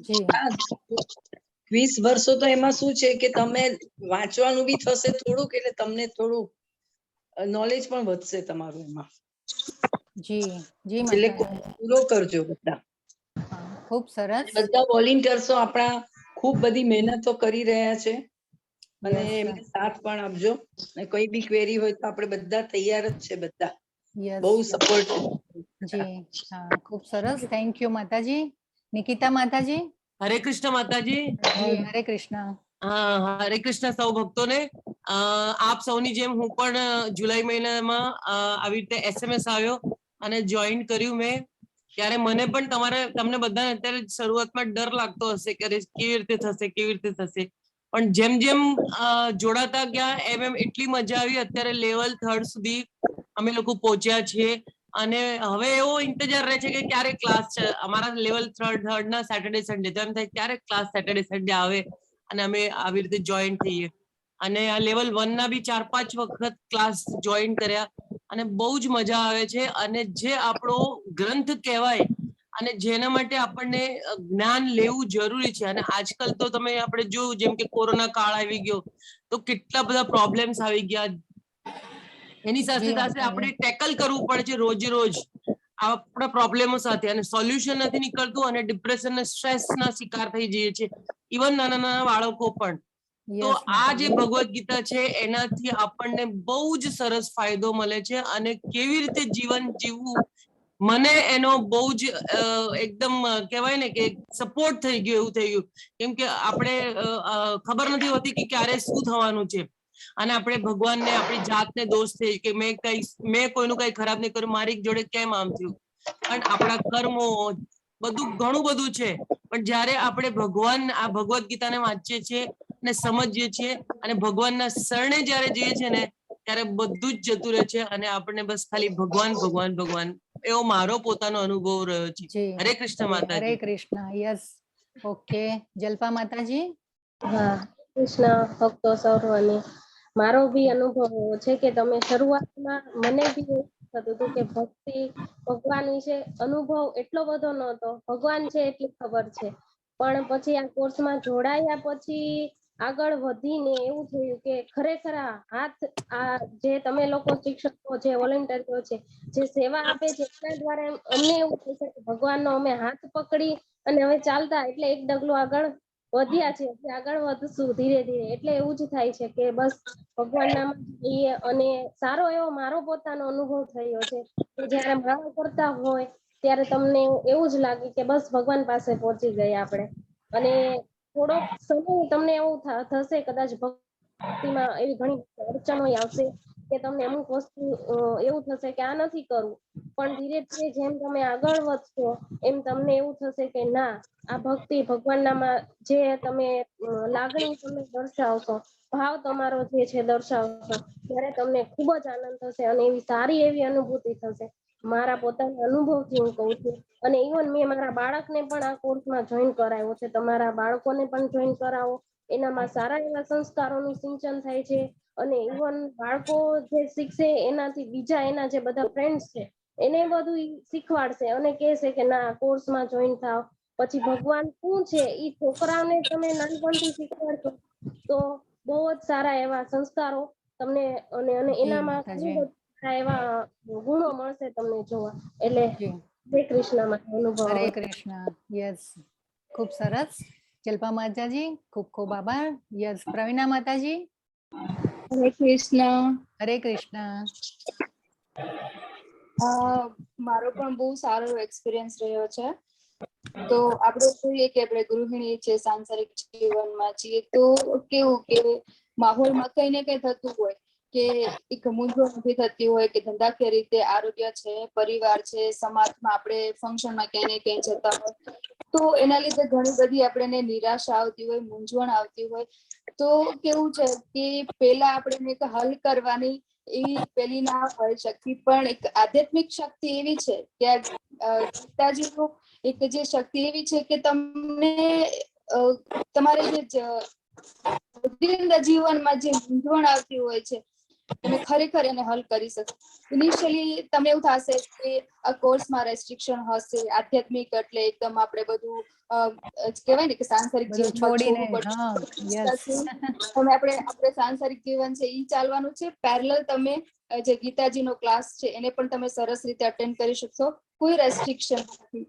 જી 20 વર્ષો તો એમાં શું છે કે તમે વાંચવાનું બી થશે થોડુંક, એટલે તમને થોડું નોલેજ પણ વધશે તમારું એમાં. જી જી એટલે માતાજી. પૂરો કરજો બધા. હા, ખૂબ સરસ. બધા વોલેન્ટિયર્સો આપણા ખૂબ બધી મહેનતો કરી રહ્યા છે અને Yes, એમને સાથ પણ આપજો. અને કોઈ બી ક્વેરી હોય તો આપણે બધા તૈયાર જ છે. બધા yes. બહુ સપોર્ટ. જી હા ખૂબ સરસ. થેન્ક યુ માતાજી. નિકિતા માતાજી. હરે કૃષ્ણ માતાજી. જી હરે કૃષ્ણ. હા હરે કૃષ્ણ સૌ ભક્તોને. આપ સૌની જેમ હું પણ જુલાઈ મહિનામાં આવી રીતે SMS આવ્યો અને જોઈન કર્યું મેં. ત્યારે મને પણ તમને બધાને અત્યારે શરૂઆતમાં ડર લાગતો હશે કે કેવી રીતે થશે. પણ જેમ જેમ જોડાતા ગયા એમ એટલી મજા આવી. અત્યારે લેવલ 3 સુધી અમે લોકો પહોંચ્યા છીએ અને હવે એવો ઇંતજાર રહે છે કે ક્યારે ક્લાસ છે અમારા લેવલ 3 ના સેટરડે સન્ડે. તો એમ થાય ક્યારે ક્લાસ સેટરડે સન્ડે આવે અને અમે આવી રીતે જોઈન થઈએ. અને આ લેવલ 1 ના બી 4-5 વખત ક્લાસ જોઈન કર્યા અને બહુ જ મજા આવે છે. અને જે આપણો ગ્રંથ કહેવાય અને જેના માટે આપણને જ્ઞાન લેવું જરૂરી છે. અને આજકાલ તો આપણે જોયું જેમ કે કોરોના કાળ આવી ગયો તો કેટલા બધા પ્રોબ્લેમ્સ આવી ગયા. એની સાથે સાથે આપણે ટેકલ કરવું પડે છે રોજ આપણા પ્રોબ્લેમો સાથે, અને સોલ્યુશન નથી નીકળતું અને ડિપ્રેશન અને સ્ટ્રેસ ના શિકાર થઈ જઈએ છીએ, ઇવન નાના બાળકો પણ. તો આ જે ભગવદ્ ગીતા છે એનાથી આપણને બહુ જ સરસ ફાયદો મળે છે. અને કેવી રીતે જીવન જીવવું મને એનો બહુ જ એકદમ કહેવાય ને કે સપોર્ટ થઈ ગયો એવું થઈ ગયું. કેમ કે આપણે ખબર નથી હોતી કે ક્યારે શું થવાનું છે. અને આપણે ભગવાનને આપણી જાતને દોષ થઈ કે મેં કોઈનું કઈ ખરાબ નહીં કર્યું, મારી જોડે કેમ આમ થયું. પણ આપણા કર્મો બધું ઘણું બધું છે. પણ જયારે આપણે આ ભગવદ્ ગીતાને વાંચીએ છીએ અને સમજીએ છીએ અને ભગવાનના શરણે જયારે જઈએ છીએ ને ત્યારે બધું જ જતું રહે છે અને આપણને બસ ખાલી ભગવાન એવો મારો પોતાનો અનુભવ રહ્યો છે. હરે કૃષ્ણ હરે માતાજી. કૃષ્ણ. યસ ઓકે જલ્પા માતાજી. હા કૃષ્ણ ભક્તો સર્વને મારો બી અનુભવ એવો છે કે તમે શરૂઆતમાં મને બી એવું થતું હતું કે ભક્તિ ભગવાન વિશે અનુભવ એટલો બધો નહોતો. ભગવાન છે એટલી ખબર છે પણ પછી આ કોર્સમાં જોડાયા પછી આગળ વધીને એવું થયું કે ખરેખર આ જે તમે લોકો શિક્ષકો છે, વોલેન્ટિયરો છે, જે સેવા આપે છે એના દ્વારા અમને એવું થાય છે કે ભગવાનનો અમે હાથ પકડી અને હવે ચાલતા એટલે એક ડગલું આગળ વધ્યા છે, આગળ વધશું ધીરે ધીરે. એટલે એવું જ થાય છે કે બસ ભગવાનના જઈએ. અને સારો એવો મારો પોતાનો અનુભવ થયો છે કે જયારે માળા કરતા હોય ત્યારે તમને એવું જ લાગે કે બસ ભગવાન પાસે પહોંચી ગયા આપણે. અને થોડોક સમય તમને એવું થશે કદાચ ભક્તિમાં એવી ઘણી અડચણો આવશે કે તમને અમુક વસ્તુ એવું થશે કે આ નથી કરવું, પણ ધીરે ધીરે જેમ તમે આગળ વધશો એમ તમને એવું થશે કે ના, આ ભક્તિ ભગવાનનામાં જે તમે લાગણી તમે દર્શાવશો, ભાવ તમારો જે છે દર્શાવશો, ત્યારે તમને ખૂબ જ આનંદ થશે અને એવી સારી એવી અનુભૂતિ થશે. મારા પોતાના અનુભવથી હું કહું છું. અને ઇવન મેં મારા બાળકને પણ આ કોર્સમાં જોઈન કરાવ્યો છે. તમારા બાળકોને પણ જોઈન કરાવો, એનામાં સારા એવા સંસ્કારોનું સિંચન થાય છે. અને ઇવન બાળકો જે શીખશે એનાથી બીજા એના જે બધા ફ્રેન્ડ્સ છે એને બધું શીખવાડશે અને કહેશે કે ના, કોર્સમાં જોઈન થાવ. પછી ભગવાન શું છે એ છોકરાઓને તમે નાનપણથી શીખવાડશો તો બહુ જ સારા એવા સંસ્કારો તમને અને જી એનામાં માતાજી. ઘણી બધા એવા ગુણો મળશે તમને જોવા. એટલે જી જય કૃષ્ણમાં અનુભવ હરે કૃષ્ણ. યસ, ખૂબ સરસ. જલ્પા માતાજી, ખૂબ ખૂબ આભાર. યસ, પ્રવીણા માતાજી. હરે કૃષ્ણ. હરે કૃષ્ણ. મારો પણ બહુ સારો એક્સપિરિયન્સ રહ્યો છે. તો આપણે જોઈએ કે આપણે ગૃહિણી છે, સાંસારિક જીવનમાં છીએ, તો કેવું કે માહોલમાં કઈ ને કઈ થતું હોય કે એક મૂંઝવણ ઊભી થતી હોય કે ધંધાકીય રીતે આરોગ્ય છે, પરિવાર છે, સમાજમાં આપણે ફંક્શનમાં ક્યાંય ને ક્યાંય જતા હોય તો એના લીધે ઘણી બધી આપણને નિરાશા આવતી હોય, મૂંઝવણ આવતી હોય. તો કેવું છે કે પેલા આપણે હલ કરવાની એવી પેલી ના હોય શક્તિ, પણ એક આધ્યાત્મિક શક્તિ એવી છે કે ગીતાજીનું એક જે શક્તિ એવી છે કે તમને તમારે જે રોજિંદા જીવનમાં જે મૂંઝવણ આવતી હોય છે તમે ખરેખર એને હલ કરી શકો. ઇનિશિયલી તમને એવું થશે કે આ કોર્સમાં રેસ્ટ્રિક્શન હશે, આધ્યાત્મિક એટલે એકદમ આપણે બધું કહેવાય ને કે સાંસારિક બધું જીવનમાં છોડીને, છોડવું હા, યસ. પડશે. આપણે સાંસારિક જીવન છે ઈ ચાલવાનું છે. પેરેલલ તમે જે ગીતાજીનો ક્લાસ છે એને પણ તમે સરસ રીતે અટેન્ડ કરી શકશો. કોઈ રેસ્ટ્રિક્શન નથી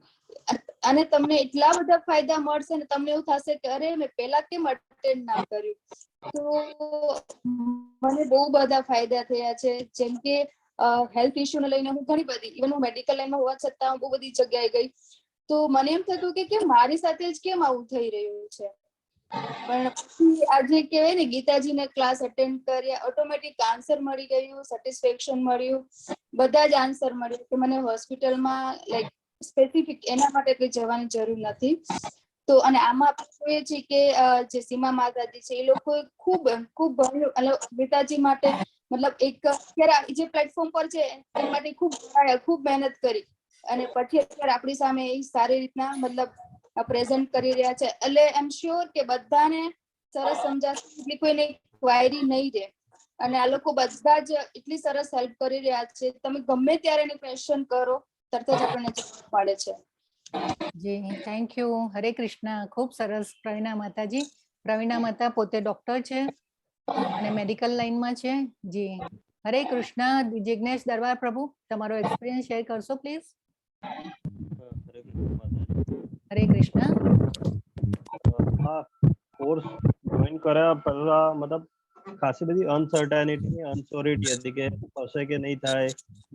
અને તમને એટલા બધા ફાયદા મળશે ને તમને એવું થશે કે અરે મેં પહેલા કેમ અટેન્ડ ના કર્યું. તો મને બહુ બધા ફાયદા થયા છે. જેમ કે હેલ્થ ઇશ્યુ ને લઈને હું ઘણી બધી, ઇવન હું મેડિકલ લાઈનમાં હોવા છતાં હું બહુ બધી જગ્યાએ ગઈ તો મને એમ થતું કે મારી સાથે જ કેમ આવું થઈ રહ્યું છે. પણ પછી આજે કહેવાય ને ગીતાજીના ક્લાસ અટેન્ડ કર્યા, ઓટોમેટિક આન્સર મળી ગયું, સેટિસ્ફેક્શન મળ્યું, બધા જ આન્સર મળ્યું કે મને હોસ્પિટલમાં લાઈક સ્પેસિફિક એના માટે કઈ જવાની જરૂર નથી. તો અને આમાં આપણે જોઈએ છીએ કે જે સીમા માતાજી છે એ લોકો ખૂબ ગીતાજી માટે મતલબ એક અત્યારે જે પ્લેટફોર્મ પર છે એ માટે ખૂબ મહેનત કરી અને પછી અત્યારે આપણી સામે એ સારી રીતના મતલબ પ્રેઝન્ટ કરી રહ્યા છે. એટલે આઈ એમ શ્યોર કે બધાને સરસ સમજાશે, એટલી કોઈને ક્વાયરી નહીં રહે. અને આ લોકો બધા જ એટલી સરસ હેલ્પ કરી રહ્યા છે. તમે ગમે ત્યારે એને ક્વેશ્ચન કરો તરત જ આપણને જવાબ મળે છે. જી, થેન્ક યુ. હરે કૃષ્ણ. ખૂબ સરસ પ્રવીણા માતાજી. પ્રવીણા માતા પોતે ડોક્ટર છે અને મેડિકલ લાઈનમાં છે. જી, હરે કૃષ્ણ. જિજ્ઞેશ દરબાર પ્રભુ, તમારો એક્સપિરિયન્સ શેર કરશો પ્લીઝ? હરે કૃષ્ણ. આ કોર્સ જોઈન કર્યા પહેલા મતલબ ખાસી બધી અનસર્ટેનિટી, અનસ્યોરિટી હતી કે થશે કે નહીં થાય,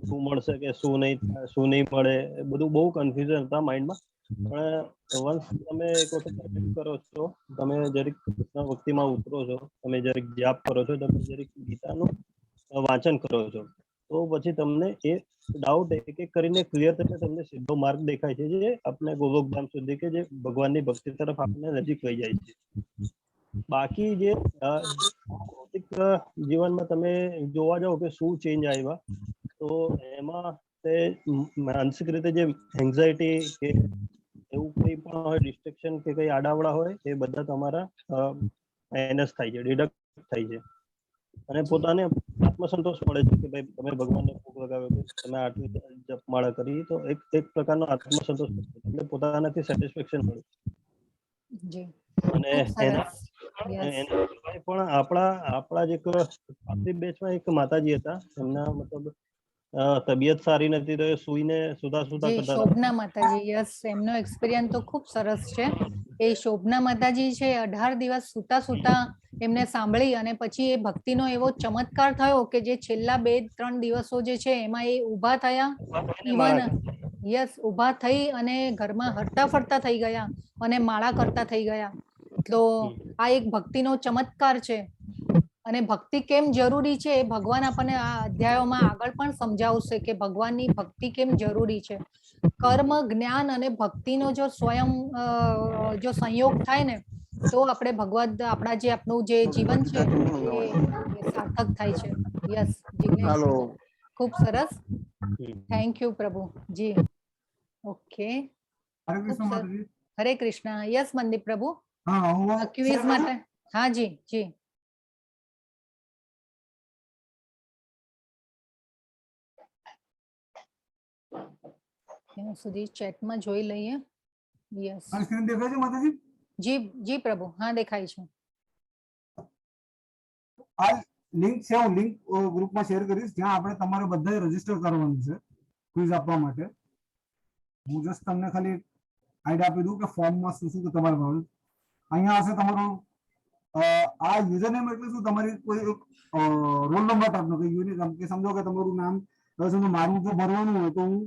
શું મળશે કે શું નહીં થાય, શું નહીં મળે, બધું બહુ કન્ફ્યુઝન હતા માઇન્ડમાં. પણ વન્સ તમે એક વખત અટેન્ડ કરો છો, તમે જરીક કૃષ્ણ ભક્તિમાં ઉતરો છો, તમે જરીક જાપ કરો છો, તમે જરીક ગીતાનું વાંચન કરો છો, તો પછી તમને એ ડાઉટ એક એક કરીને ક્લિયર થશે. તમને સીધો માર્ગ દેખાય છે જે આપણે ગોલોકધામ સુધી કે જે ભગવાનની ભક્તિ તરફ આપણને નજીક લઈ જાય છે. બાકી જે ભૌતિક જીવનમાં તમે જોવા જાઓ કે શું ચેન્જ આવ્યા, તો એમાં તે માનસિક રીતે જે એન્ઝાયટી કે એવું કંઈ પણ હોય, ડિસ્ટ્રેક્શન કે કંઈ આડાવડા હોય, એ બધા તમારા માઇનસ થાય છે, ડિડક્ટ થાય છે. અને પોતાને આત્મસંતોષ મળે છે કે ભાઈ તમે ભગવાનને ભોગ લગાવ્યો, તમે આટલી જપમાળા કરી, તો એક પ્રકારનો આત્મસંતોષ તમને પોતાનાથી સેટિસ્ફેક્શન મળે. જી અને ખૂબ એના સરસ યસ એના સિવાય પણ આપણા જ એક આપણી બેચમાં એક માતાજી હતા, એમના મતલબ તબિયત સારી નથી તો એ સુઈને સુતા જી કરતા હતા. શોભના માતાજી યસ એમનો એક્સપિરિયન્સ તો ખૂબ સરસ છે. એ શોભના માતાજી છે 18 દિવસ સુતા સુતા એમને સાંભળી અને પછી એ ભક્તિનો એવો ચમત્કાર થયો કે જે છેલ્લા 2-3 દિવસો જે છે એમાં એ ઊભા થયા. ઇવન યસ ઊભા થઈ અને ઘરમાં હરતા ફરતા થઈ ગયા અને માળા કરતા થઈ ગયા. તો આ એક ભક્તિનો ચમત્કાર છે. અને ભક્તિ કેમ જરૂરી છે એ ભગવાન આપણને આ અધ્યાયોમાં આગળ પણ સમજાવશે કે ભગવાનની ભક્તિ કેમ જરૂરી છે. કર્મ જ્ઞાન અને ભક્તિનો જો સ્વયં જો સંયોગ થાય ને તો આપણે ભગવદ આપણા જે આપણું જે જીવન છે એ સાર્થક થાય છે. યસ જિગ્નેશ ખૂબ સરસ. થેન્ક યુ પ્રભુ જી. ઓકે હરે ખૂબ કૃષ્ણ સરસ. માતાજી. હરે કૃષ્ણ. યસ મનદીપ પ્રભુ હા હું ક્વિઝ માટે હા જી જી ત્યાં સુધી ચેટમાં જોઈ લઈએ. યસ મારી સ્ક્રીન દેખાય છે માતાજી? જી જી પ્રભુ હા દેખાય છે. આ લિંક છે, હું લિંક ગ્રુપમાં શેર કરીશ જ્યાં આપણે તમારે બધાએ રજીસ્ટર કરવાનું છે ક્વિઝ આપવા માટે. હું જસ્ટ તમને ખાલી આઈડિયા આપી દઉં કે ફોર્મમાં શું શું તમારે ભરવાનું. અહીંયા હશે તમારું આ યુઝરનેમ એટલે શું, તમારી કોઈ એક રોલ નંબર ટાઈપનો કે યુનિક, કે સમજો કે તમારું નામ મારું જો ભરવાનું હોય તો હું